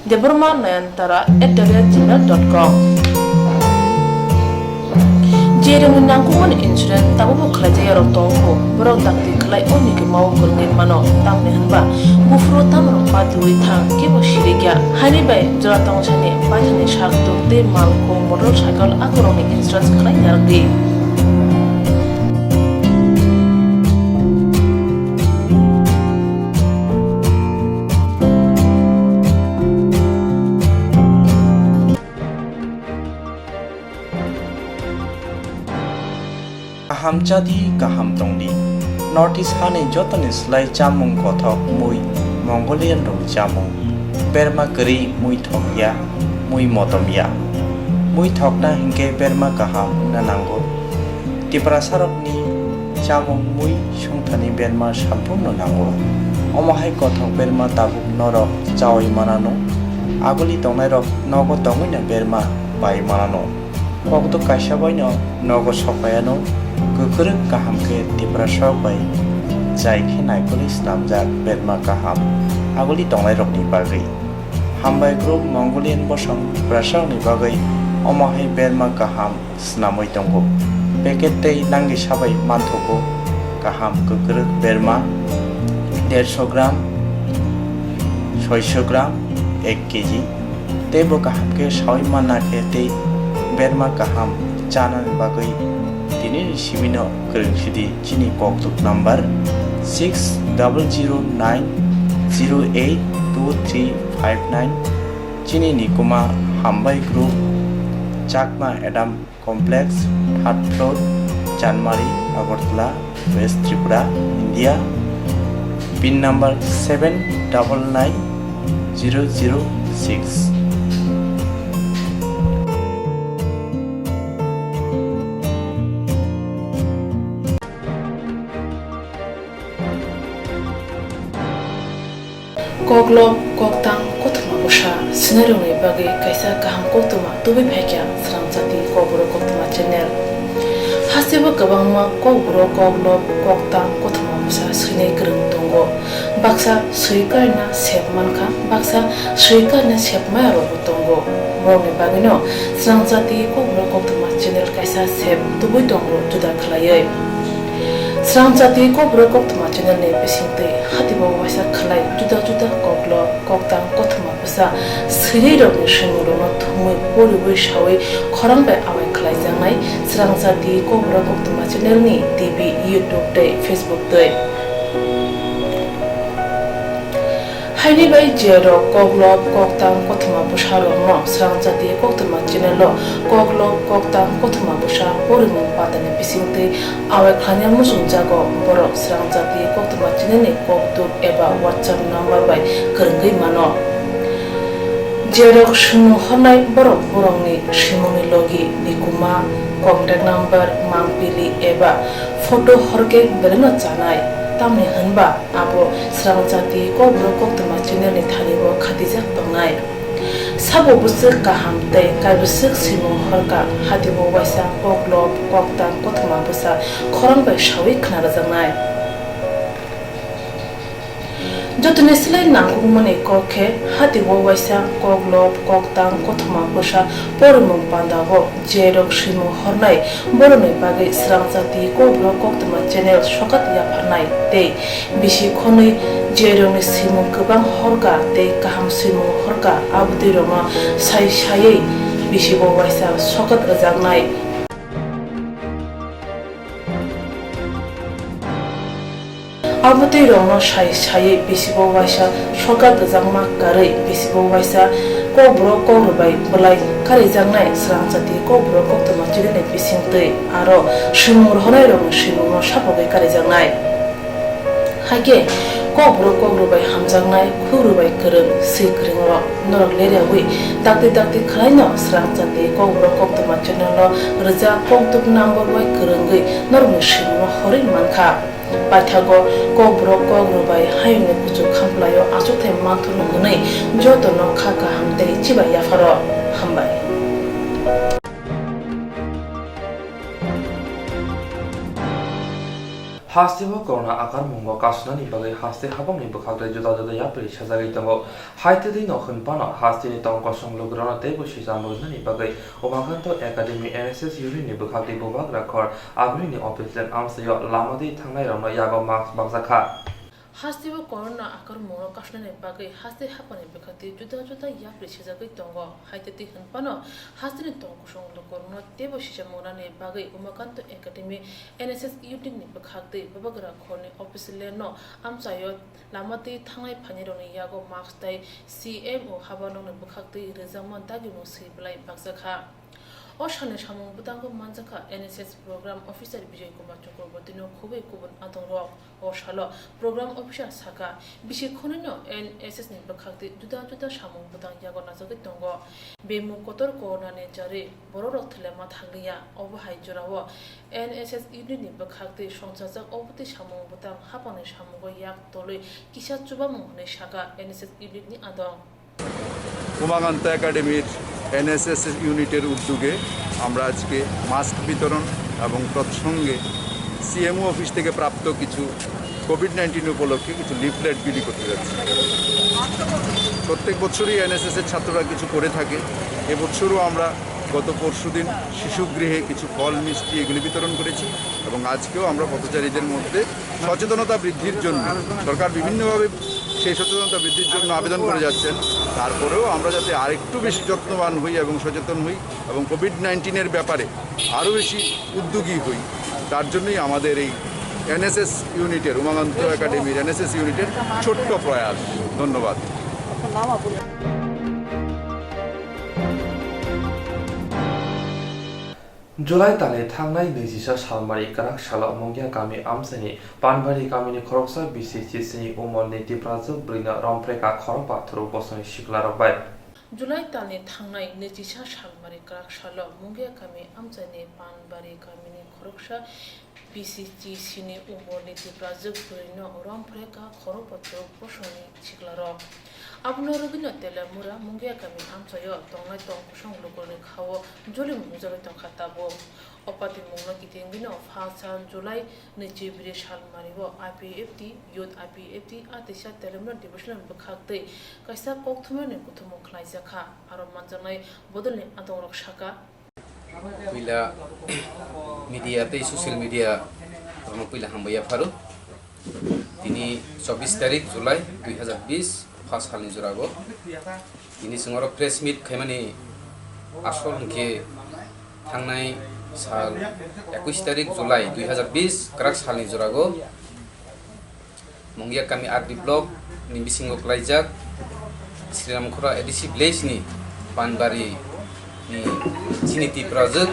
deburmanayantara@gmail.com Jereng nangkuman insurance tabu khlaje ro tongko borok dakti khlai oni ke mau kurni mano tamne hanba bufro tamro patui thang ke bo shirigya hani bai jora tongsane pathani shakto te malko motorcycle akoroni insurance khlai nardi Kaham jadi kaham tongdi Northeast hani jotani slai jamung kothok mui Mongolian rong jamung Berma keri mui thokya mui motomya mui thokna hingke berma kaham nanango Tipra sarokni jamung mui sungthani berma sampurno nango Omahai kothok berma tabuk norok chawi manano Aguli tongnai rok nogo tongina berma bai manano Kokto kaisa baino nogo sopayano Kukuruk kaham ke tipra sopai Jai ke naikulis namjak berma kaham Aguli tonglai rokni bagai Hambai group Mongolian bosong Brasang ni bagai Omahai berma kaham Snamoi tonggo Peket tei nangi sabai mantoko Kaham kukuruk berma 150 gram 600 gram 1 kg Tebo kaham ke sawi mana ke tei Berma kaham Chana ni bagai Tini Shimino Kerengshidi Chini Koktwma number 6009082359 Chini Nikuma Hambai Group Chakma Adam Complex 3rd floor Janmari Agartala West Tripura India PIN number 799006 Koklom koktang koktwma busha sinarungi bagai kaisa kaham koktwma tubi phekya Swrangchati Kokborok Koktwma channel hasiba kabangma Kokborok koklom koktang koktwma busha sinai kereng tong tongo baksa suikarna sepmanka baksa suikarna sepmaya ro tongo borokni bagino Swrangchati Kokborok Koktwma channel kaisa sep tubui tongo juda khlaioi Swrangchati Kokborok Koktwma channel ni bisingtei hatibo waisa khlai juda koklo koktang Koktwma busa sirei rokni shingurno thumui poribui shawi khorangbai awai khlai jangnai Swrangchati Kokborok Koktwma channel ni TV YouTube tei Facebook tei haini bai jero koklop koktang Koktwma busa rokno Swrangchati Koktwma channel lo koklop koktang Koktwma busa porimung patani bisingtei awai khlanya musung jago borok Swrangchati Koktwma channel ni koktuk eba WhatsApp number bai kerengei mano jerok shimu honai borok borokni shimuni logi nikuma contact number mangpili eba photo horke beleno chanai tamni hanba abo Swrangchati Kokborok Koktwma channel ni thanibo khatijak tongnai sabo busuk kaham tei kaibusuk simu horka hatibo waisa koklop koktang Koktwma busa khorangbai shawi khnarajangnai jotone silai nangungmani kokhe hatibo waisa koklop koktang Koktwma busa porimung pandago jerok simu hornai boroni bagai Swrangchati Kokborok Koktwma channel sokat yaphanai tei bisi khonui jerokni simu kubang horka tei kaham simu horka abudi roma sai bisi bo waisa sokat ajangnai abudi roma sai bisibo waisa sokat ajangma karei bisibo waisa Kokborok Kokrobai bulai kari jangnai Swrangchati Kokborok Koktwma channel ni bisingtei aro shimur honai rokni shimurno sapogai kari jangnai hage Kokborok Kokrobai hamjangnai khurubai kereng sikreng ro norok leriawi dakti khlaino Swrangchati Kokborok Koktwma channel lo rja koktuk number bai kerengei norokni shimurno hori mankha Pathago Kokborok Kokrobai hayungni kuchu khamplayo achuthai manthunu gunei jotono khaka hamtei chiba yafaro hambai Hastibo corona akar mungo kasnani bagai hasti habang ni bukhagre juda yapri sajagi tongo haitedi no khunpano hasti ni tong kosong logrona tebo shijamu nani bagai omaganto academy NSS yuri ni bukhagre bobagra khor agri ni official amsayo lamadi thangnai rona yago marks bagzakha hastibo corona akar mungo kasnani bagai hasti hapani bukhati juda yapri sajagi tongo haitedi khunpano hasti ni tong kosong logrona tebo shijamu nani bagai omaganto academy NSS yuri ni bukhagre bobagra khor ni official no amsayo lamadi thangnai phani rona yago marks tai CMO habano ni bukhagre rezaman tagi mo siblai bagzakha Oshane Shamung Butango Manzaka NSS Program Officer Vijay Kumar Chakrabortino Khubei Kubun Atong Oshalo Program Officer Saka Bishi Khonino NSS ni Bakhakti Juda Shamung Butang Yago Nazaki Tongo Bemu Kotor Corona ne Jari Borok Thlema Thangiya Obhai Jorawo NSS Unit ni Bakhakti Swrangchati Obti Shamung Butang Hapane Shamugo Yak Toloi Kisha Chubamung ne Shaka NSS Unit ni Adong Umakanta একাডেমির NSS ইউনিটের উদ্যোগে আমরা আজকে mask বিতরণ এবং তৎসঙ্গে CMO office থেকে প্রাপ্ত কিছু কোভিড-19 উপলক্ষে কিছু লিফলেট বিলি করতে যাচ্ছি প্রত্যেক বছরই এনএসএসের ছাত্ররা কিছু করে থাকে এবছরও আমরা গত পরশুদিন শিশুগৃহে কিছু ফল মিষ্টি এগুলি বিতরণ করেছি এবং আজকেও আমরা পথচারীদের মধ্যে সচেতনতা বৃদ্ধির জন্য সরকার বিভিন্নভাবে সেই সচেতনতা বৃদ্ধির জন্য আবেদন করে যাচ্ছেন তারপরেও আমরা যাতে আরেকটু বেশি যত্নবান হই এবং সচেতন হই এবং কোভিড-19 ব্যাপারে আরও বেশি উদ্যোগী হই তার জন্যই আমাদের এই এনএসএস ইউনিটের উমাকান্ত একাডেমির এনএসএস ইউনিটের ছোট্ট প্রয়াস ধন্যবাদ July tani thangnai nijisa salmari karak shala mongya kami amsani panbari kamini khoroksa BCC sini umonni tiprajo brina rompreka khorokpa thuru bosoni shiklarok bai July tani thangnai nijisa salmari Paanbari Karaksalo Mungia Kami Amchani Paanbari Kamini Khoroksa PCC Sini Umborni Tiprajuk Purino Rampreka Khoropatro Poshoni Chiklaro Abno Rubino Telemura Mungia Kami Amchayo Tongai Tong Poshong Lugoni Kawo Jolim Muzabito Katabo Opati Mungno Kitengino Falsan July Nijibri Shalmaribo IPFT Youth IPFT Atisha Telemura Division Bakakte Kaisa Koktwma ni Kutumo Klaizaka Aron Manjanai Bodolni Adorok Shaka Pila media te social media rono pila hambaya faru tini 24 tarik Julai 2020 pas halin jurago ini sengoro press meet khaimani asol ke thangnai sal 21 tarik Julai 2020 karak halin jurago mongya kami RD block ni bisingo klaijak Swrangchati edisi village ni Paanbari ni Siniti project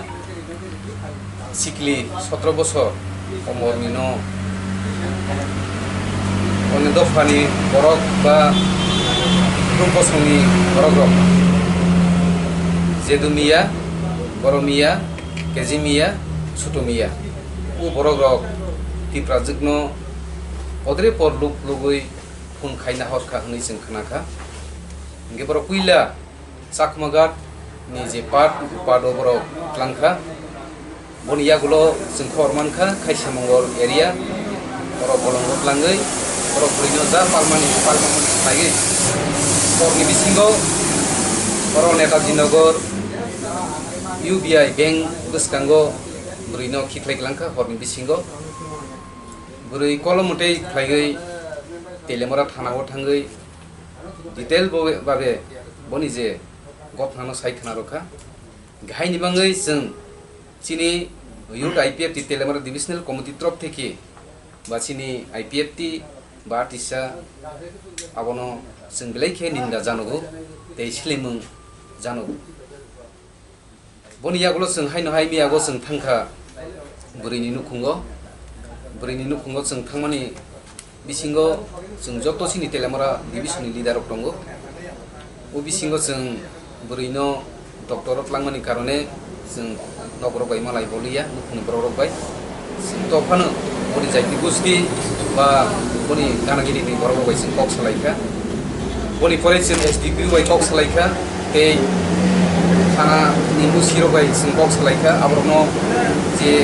sikli 17 বছর umur nino one dofani borok ba ruposoni borok jedumia boromia kezimia sutomia u borok ti project no odre por luk lugui kun khaina hor kha hni sing khanaka nge borok kuila sakmagat ni je part borok klangkha Bonia gulo sengkorman kha kaisa mongol area oro bolong langai oro brino za palmani lagi porni bisingo oro Netaji Nagar UBI bank buskango brino khiklai langkha porni bisingo buri kolomotei khlaigai telemora thanao thangai detail babe boni je gopnano saithana rokha gaini bangai seng Sini Youth IPFT Telemara Divisional Committee Trop থেকে বা sini IPFT বা টিসা abono जों बेलायखे निन्दा जानांगौ दै सिलिमों जानांगौ बनियागल' जों हायनो हाय मियागो जों थांखा बुरैनि नुखुंगो जों थांमानि बिसिंगो जों जत सिनि तेलेमरा डिभिसननि लिडार दंगो ओ बिसिंगो जों बुरैनो डक्टर लांमानि कारणे जों नगरक बाय मालाय बलिया नुखुंनि बरक बाय जों तफानो बनि जायति गुस्ति बा बनि गानागिरिनि बरक बाय जों कक सालायखा बनि फरेस्ट SDP बाय कक सालायखा ते थाना निमु सिरो बाय जों कक सालायखा आबरनो जे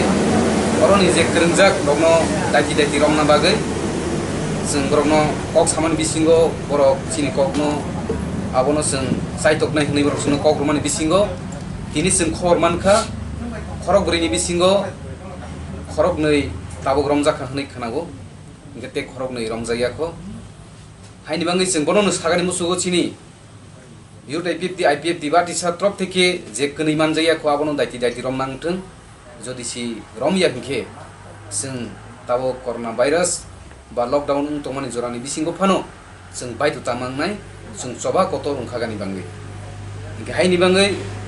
अरनि जे करंजाक दनो दायति रमना बागै जों बरनो कक सामान बिसिंगो बरक सिनि ककनो आबनो जों साइटक नाय हनै बरक जों कक रमानि बिसिंगो Kini sing khor manka khorok brini bisingo khorok nei tabok romjaka hni khanago ngete khorok nei romjaya ko haini bangai sing bono sagani musugo chini Youth IPFT bati satrop theke je kni manjaya ko abono daiti romnangthung jodi si romya hingke sing tabo corona virus ba lockdown tongmani jorani bisingo phano sing baitu tamangnai sing soba kotor ungkhagani bangai haini bangai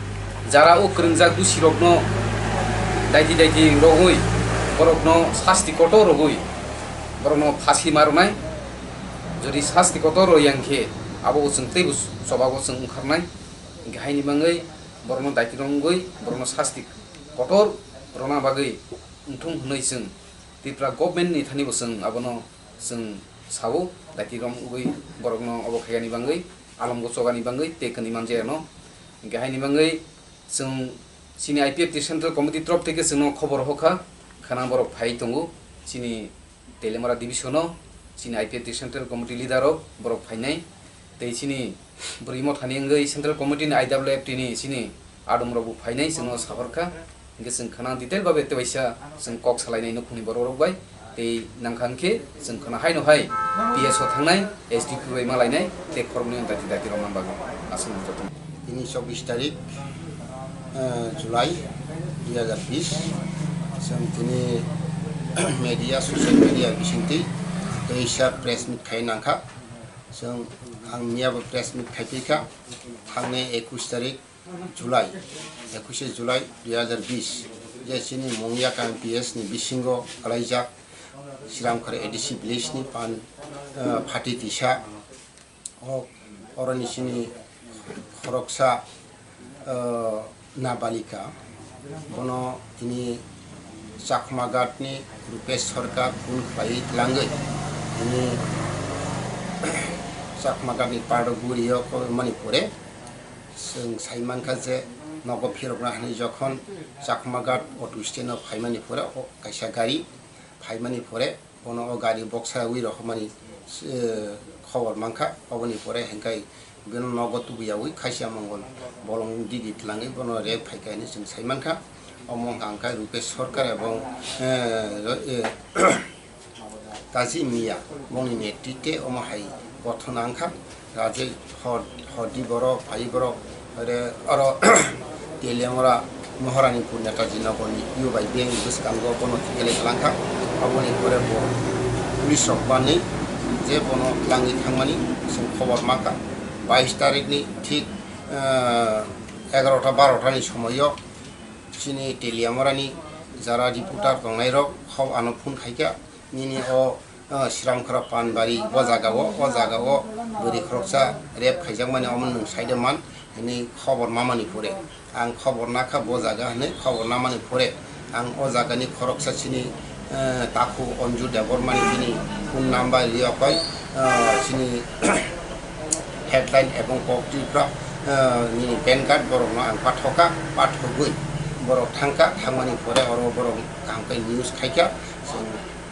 Jara o kerunjak du sirokno daiti rogoi borokno sasti koto rogoi borokno phasi marnai jodi sasti koto ro yangke abo जों tebus sobago जों ungkharnai haini bangai borokno daiti rongoi borokno sasti kotor rona bagai unthung hnoi जों tipra government ni thani bo जों abono जों sawo daiti rongoi borokno abo khayani bangai alomgo chogani bangai tekani manjayano haini bangai जों sini IPFT Central Committee trop থেকে जों खबर होखा खाना बरक phi दंगो sini Telemara Division sini IPFT Central Committee leader बरक फाइनाय तै sini बुरिमो थानिंगै Central Committee नि IWFT नि sini आदमरबो फाइनाय जों साफरखा जों खाना डिटेल बाबे तैसा जों कक सालायनाय नखुनि बरक बाय तै नांखांखे जों खाना हायनो हाय PSO थांनाय SDP बाय मालायनाय ते खरमनि दाति रमनांबागो आसाम जतन ini 24 tarik Julai 2020 samtini media social media bisinti teisa press meet khainangkha जों आंनियाबो press meet खायफैखा थांनाय 21 tarik Julai 21 Julai 2020 जे सिनि मंगिया KMPS नि बिसिंगो अलाइजाक Swrangchati एडिसि village नि पान फाटि दिसा अरनि सिनि खरकसा नाबालिका बनो तिनी चाखमाघाटनि रुपेश सरकार खुन खाई लांगै तिनी चाखमाघाटनि पार्टगुरियाव मणिपुरे जों साइमानखा जे नगो फिरग्रा हानि जखन चाखमाघाट अटो स्टेनाव फाइमानि फरे कायसा गाड़ी फाइमानि फरे बनो गाड़ी बक्सा उइ रखमानि खबर मांखा अबनि फरे हेंकाय बेनो नगो तुबियावै खायसा मंगल बलं दिगित लाङै बनो रेप फाइकायनि जों साइमानखा अमं हांखा रुपेश सरकार एवं काजी मिया बंनि नेतृत्वे अमहाय गठन आंखा राजे हरदी बरक भाई बरक आरो तेलियामरा महारानीपुर नेताजी नगरनि युबाई बेंक गोसोखांगो बनो गेले लांखा अबनि फरे पुलिस रखबानि जे बनो लाङै थांमानि जों खबर माखा 22 तारिखनि ठीक 11टा 12टानि समायाव चिनी तेलियामरानि जारा रिपोर्टार दंनाय रक खाव आनफुन खायका निनि श्रामखरा पानबारि अ जागाव बोरि खरकसा रेप खायजांमानि अमन नों साइदमान नि खबर मामानि फरे आं खबर नाखा बजागा हने खबर नामानि फरे आं अ जागानि खरकसा चिनी ताकु अन्जु देबरमानि बिनि फुन नाम्बार लियाखै चिनी हेडलाइन एवं कक्टिफ्रा नि पेन कार्ड बरकनो आं पाठगै बरक थांका थांमानि फरे अरो बरक कामकै न्यूज खायका जों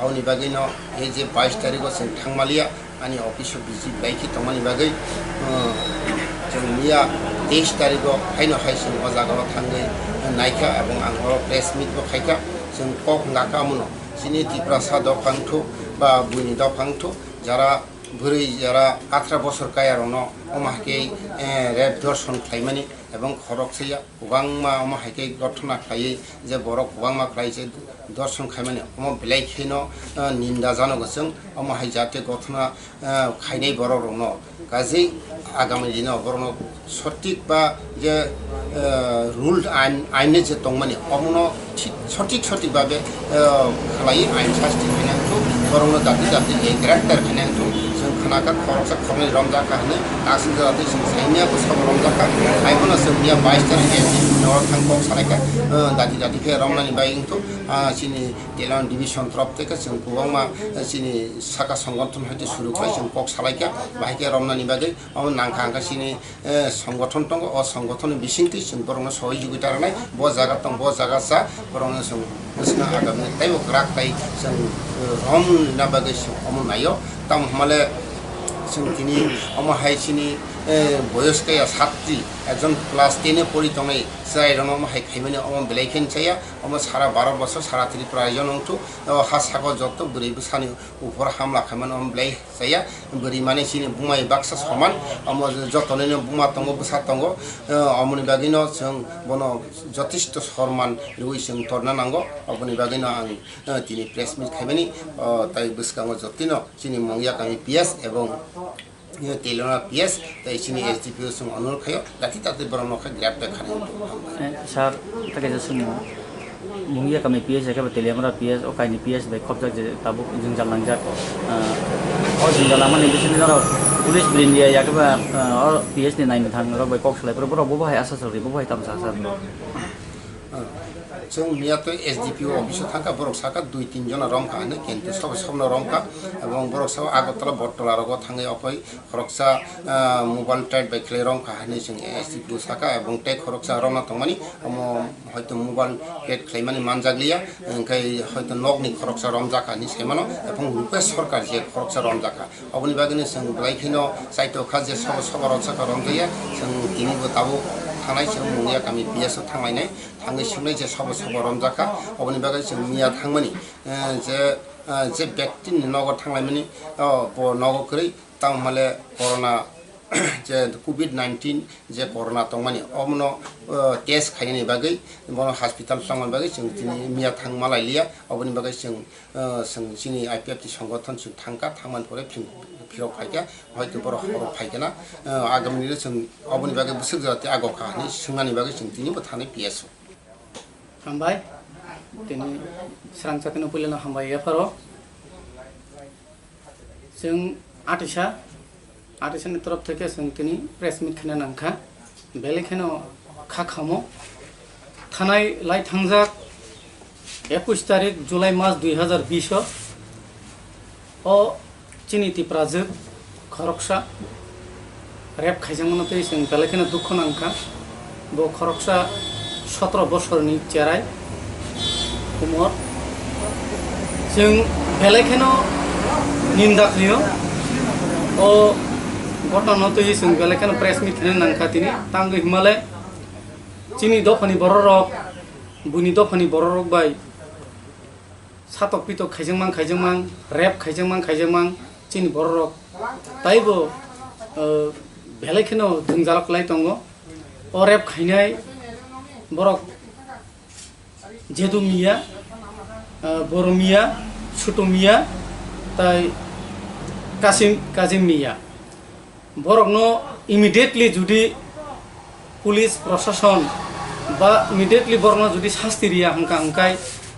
आवनि बागैनो ए जे 22 तारिखआव जों थांमालिया आनि अफिसाव बिजि बायखि तमानि बागै जों मिया 23 तारिखआव हायनो हायसिन अजागाव थाङै नायका एवं आं अरो प्रेस मिटबो खायका जों कक नाकामनो सिनि तिप्रासा दफांथु बा बुनि दफांथु जारा बुरै जारा 18 बছর कायारनो अमाके रेप दर्शन खायमानि एवं खरकसैया गोबांमा अमाहायके घटना खायै जे बरक गोबांमा खायसे दर्शन खायमानि अमा बिलाइखिनो निंदा जानो गोसों अमाहाय जाते घटना खायनाय बररनो गाजै आगामी दिनाव बरनो सटिक बा जे रुल आइन जे दंमानि अमनो सटिक भाबे खालायै आइन शास्ति खायनांगौ बरनो दाति ग्रेप्टार खायनांगौ जों खानाका खरकसा खरनै रमजाखा हने दासिम जाते जों साइनियाबो सब रमजाखा आइबोना जों मिया 22 तारिख नर थांबक सालायका दाति के रमनानि बायिंथु सिनि तेलान डिभिजन तरफ থেকে जों गोबांमा सिनि साका संगठन हयते शुरू खालाय जों कक सालायका बाहायके रमनानि बागै अ नांखा आंखा सिनि संगठन दङ अ संगठन बिसिंति जों बरनो सहयोगिता रानाय ब जागा दं ब जागा सा बरनो जों गोसना आगामनि ताइबो ग्राक ताइ जों रम ना बागै अम नायो ताम हमाले जों तिनि अमहाय सिनि বয়স্কয়া ছাত্রী একজন ক্লাস 10 পড়ি তংনাই যাইরনো মাহাই খাইমানি অম বেলাইखेন চাইয়া অম সারা 12 বছর সারা ত্রিপুরা রাজ্য নংথু হাসাগ যত বুড়ি বসানি উপর হামলা খাইমানি অম বেলাই চাইয়া বুড়ি মানে সিনি বুমাই বাক্সা সমান অম যতনেনো বুমা তঙ্গ বসা তঙ্গ অমনি বাগিনো जों বনো যথেষ্ট সম্মান রুই जों তরনা নাঙ্গো অমনি বাগিনো আং তিনি প্রেস মিট খাইমানি তাই বসকাঙ্গ যতিনো সিনি মংয়া কামি পিএস এবং तेलना पिएस ताइ सिनि एसडीपीओ सं अनुरोध खायो लाखि ताते बरनो खा ग्रेप्टार खाने सर तके जसुमु मुंगिया कमे पिएस के तेलियामरा पिएस ओ काइनि पिएस बाय खबजाक जे ताबु जों जालांजाक ओ जों जालामानि बिसिनि जरा पुलिस ब्रिन्डिया याकबा ओ पिएस नि नायनो थाङ र बाय कक्सलाय पर बो बाय आसासरि बो बाय तामसा सर जों मियातो एसडीपीओ अफिस थांका बरक साका 2-3 जना रमका हने केन्ते सब सबनो रमका एवं बरक सब आगतला बटला रग थाङै अफै खरकसा मोबाइल टाइट बाइकले रमका हने जों एसडीपीओ साका एवं टे खरकसा रमना तंमानि अम हयतो मोबाइल पेट खैमानि मानजागलिया ओंखाय हयतो नगनि खरकसा रमजाका नि सेमानो एवं रुपेश सरकार जे खरकसा रमजाका अबनि बागैनो जों ब्लाइखिनो साइतो खा जे सब सब रमजाका रमजाया जों दिनिबो ताबो थानाय जों मुंगिया गामि बिएस थांनाय थाङै सिंनाय जे सब सब रमजाका अबनि बागै जों मिया थांमानि जे व्यक्ति नगर थांलायमानि नगर करै तामहाले कोरोना जे कोविड-19 जे कोरोना तंमानि अमनो टेस्ट खायनि बागै बनो हस्पिटाल थांमानि बागै जों दिनै मिया थांमालायलिया अबनि बागै जों सिनि आईपीएफटी संगठन जों थांमान परे फिरौ फाइका हयतो बर हर फाइकाना आगामनि जों अबनि बागै बुसुक जाते आगो खानि सोंनानि बागै जों दिनैबो थानाय पिएस हामबाय दिनै स्रांचातिनो फैलेनो हामबाय एफारो जों आर्टिसानि तरफ থেকে जों दिनै प्रेस मिट खाने नांखा बेलेखानो खाखामो थानाय लाइ थांजाक 21 तारिख जुलाई मास 2020 ओ चिनी तिप्राजोक खरकसा रेप खाइजांमोनते जों बेलेखेनो दुख नांखा बो खरकसा 17 बोसोरनि चेराय उमर जों बेलेखेनो निंदा खायो ओ घटनाते जों बेलेखेनो प्रेस मिट खानो नांखा तिनि तांगो हिमालय चिनी दफानि बररक बुनि दफानि बररक बाय सातक पितक खाइजांमां रेप खाइजांमां चिनी बररक ताइबो बेलेखेनो जोंजालकलाय दंगो ओ रेप खाइनाय बरक जेदु मिया बर' मिया छुटु मिया ताइ काजिम मिया बरकनो इमिडिएटली जुदि पुलिस प्रशासन बा इमिडिएटली बरनो जुदि शास्ति रिया हंका हंकाय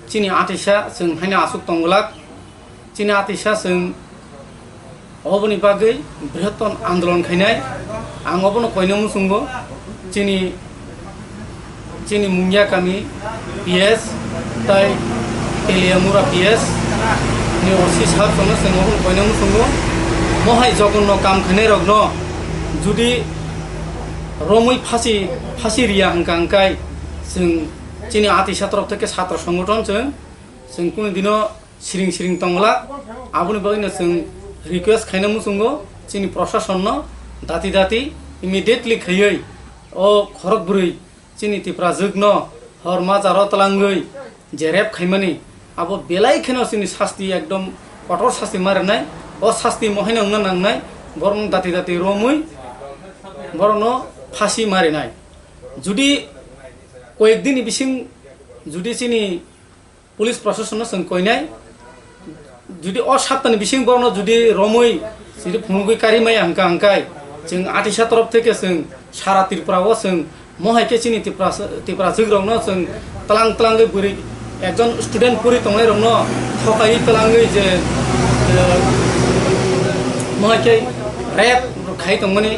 चिनी आतिसा जों हायना आसुक तंगलाक चिनी आतिसा जों अबनि बागै बृहत्तन आन्दोलन खायनाय आं अबनो कयनो मुसुंगो चिनी मुंगिया कामी पीएस ताइ टेलियामुरा पीएस नि ओसी साब जोंनो जों अबनो कयनो मुसुंगो महाय जगन्न काम खायनाय रगनो जुदि रमै फासि रिया हंका हंकाय जों चिनी आतिसा तरफ থেকে ছাত্র সংগঠन जों कुनु दिनो सिरिं तंगला आबुनि बागैनो जों रिक्वेस्ट खायनो मुसुंगो चिनी प्रशासन दाति इमिडिएटली खैयै ओ खरक बुरै चिनी तिप्रा जोगनो हरमा जारो तलांगै जेरेब खायमानि आबो बेलायखेनो चिनी शास्ति एकदम कठोर शास्ति मारनाय ओ शास्ति महायनो नांनाय बरन दाति रमै बरनो फासि मारिनाय जुदि कयेकदिन बिसिं जुदि चिनी पुलिस प्रशासन जों कयनाय जुदि असाप्तानि बिसिं बरनो जुदि रमै जुदि फुंगै कारिमाया हंका हंकाय जों आतिसा तरफ থেকে जों सारा त्रिपुराव जों महायके चिनी त्रिपुरा जोग्रावनो जों तलांगै बुरै एकजन स्टुडेन्ट पुरि तंनाय रंनो थकायै तलांगै जे महायके रेप खाइ तंमानि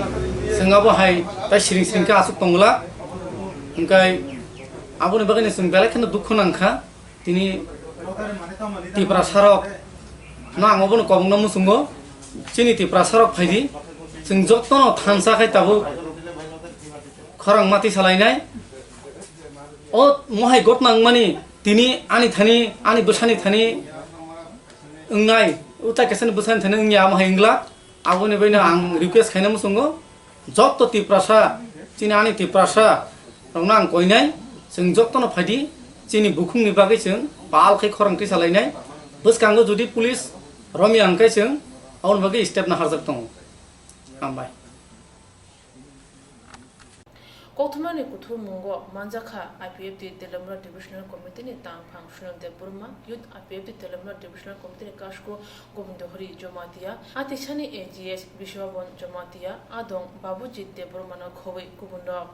जोंहाबो हाय दा सिरिंखा आसुक तंगला ओंखाय आबुनि बागैनो जों बेलेखेनो दुख नांखा दिनै त्रिपुरा सारक ना आं अबनो कबंनो मुसुंगो चिनी त्रिपुरा सारक फायदि जों जतन थानसाखाय ताबो खरं माति सालायनाय ओ महाय गतनां मानि दिनै आनि बोसानि थानि ओंनाय उता केसन बोसानि थानि ओंनिया महाय इंग्ला आबुनि बायनो आं रिक्वेस्ट खायनो मुसुंगो जत तिप्रासा चिनी आनि तिप्रासा रंना आं कयनाय जों जतन फायदि चिनी बुखुंनि बागै जों पालखै खरंथि सालायनाय बोसकांगो जुदि पुलिस रमि आंखाय जों आउन बागै स्टेप ना हारजाक दङ हामबाय Koktwmani kuthur mungo manjaka IPFT Telemra Divisional Committee ni tang function de Burma Youth IPFT Telemra Divisional Committee ni kashko Govindohari Jomatia Atishani AGS Bishwabon Jomatia Adong Babujit de Burma na khoi kubundok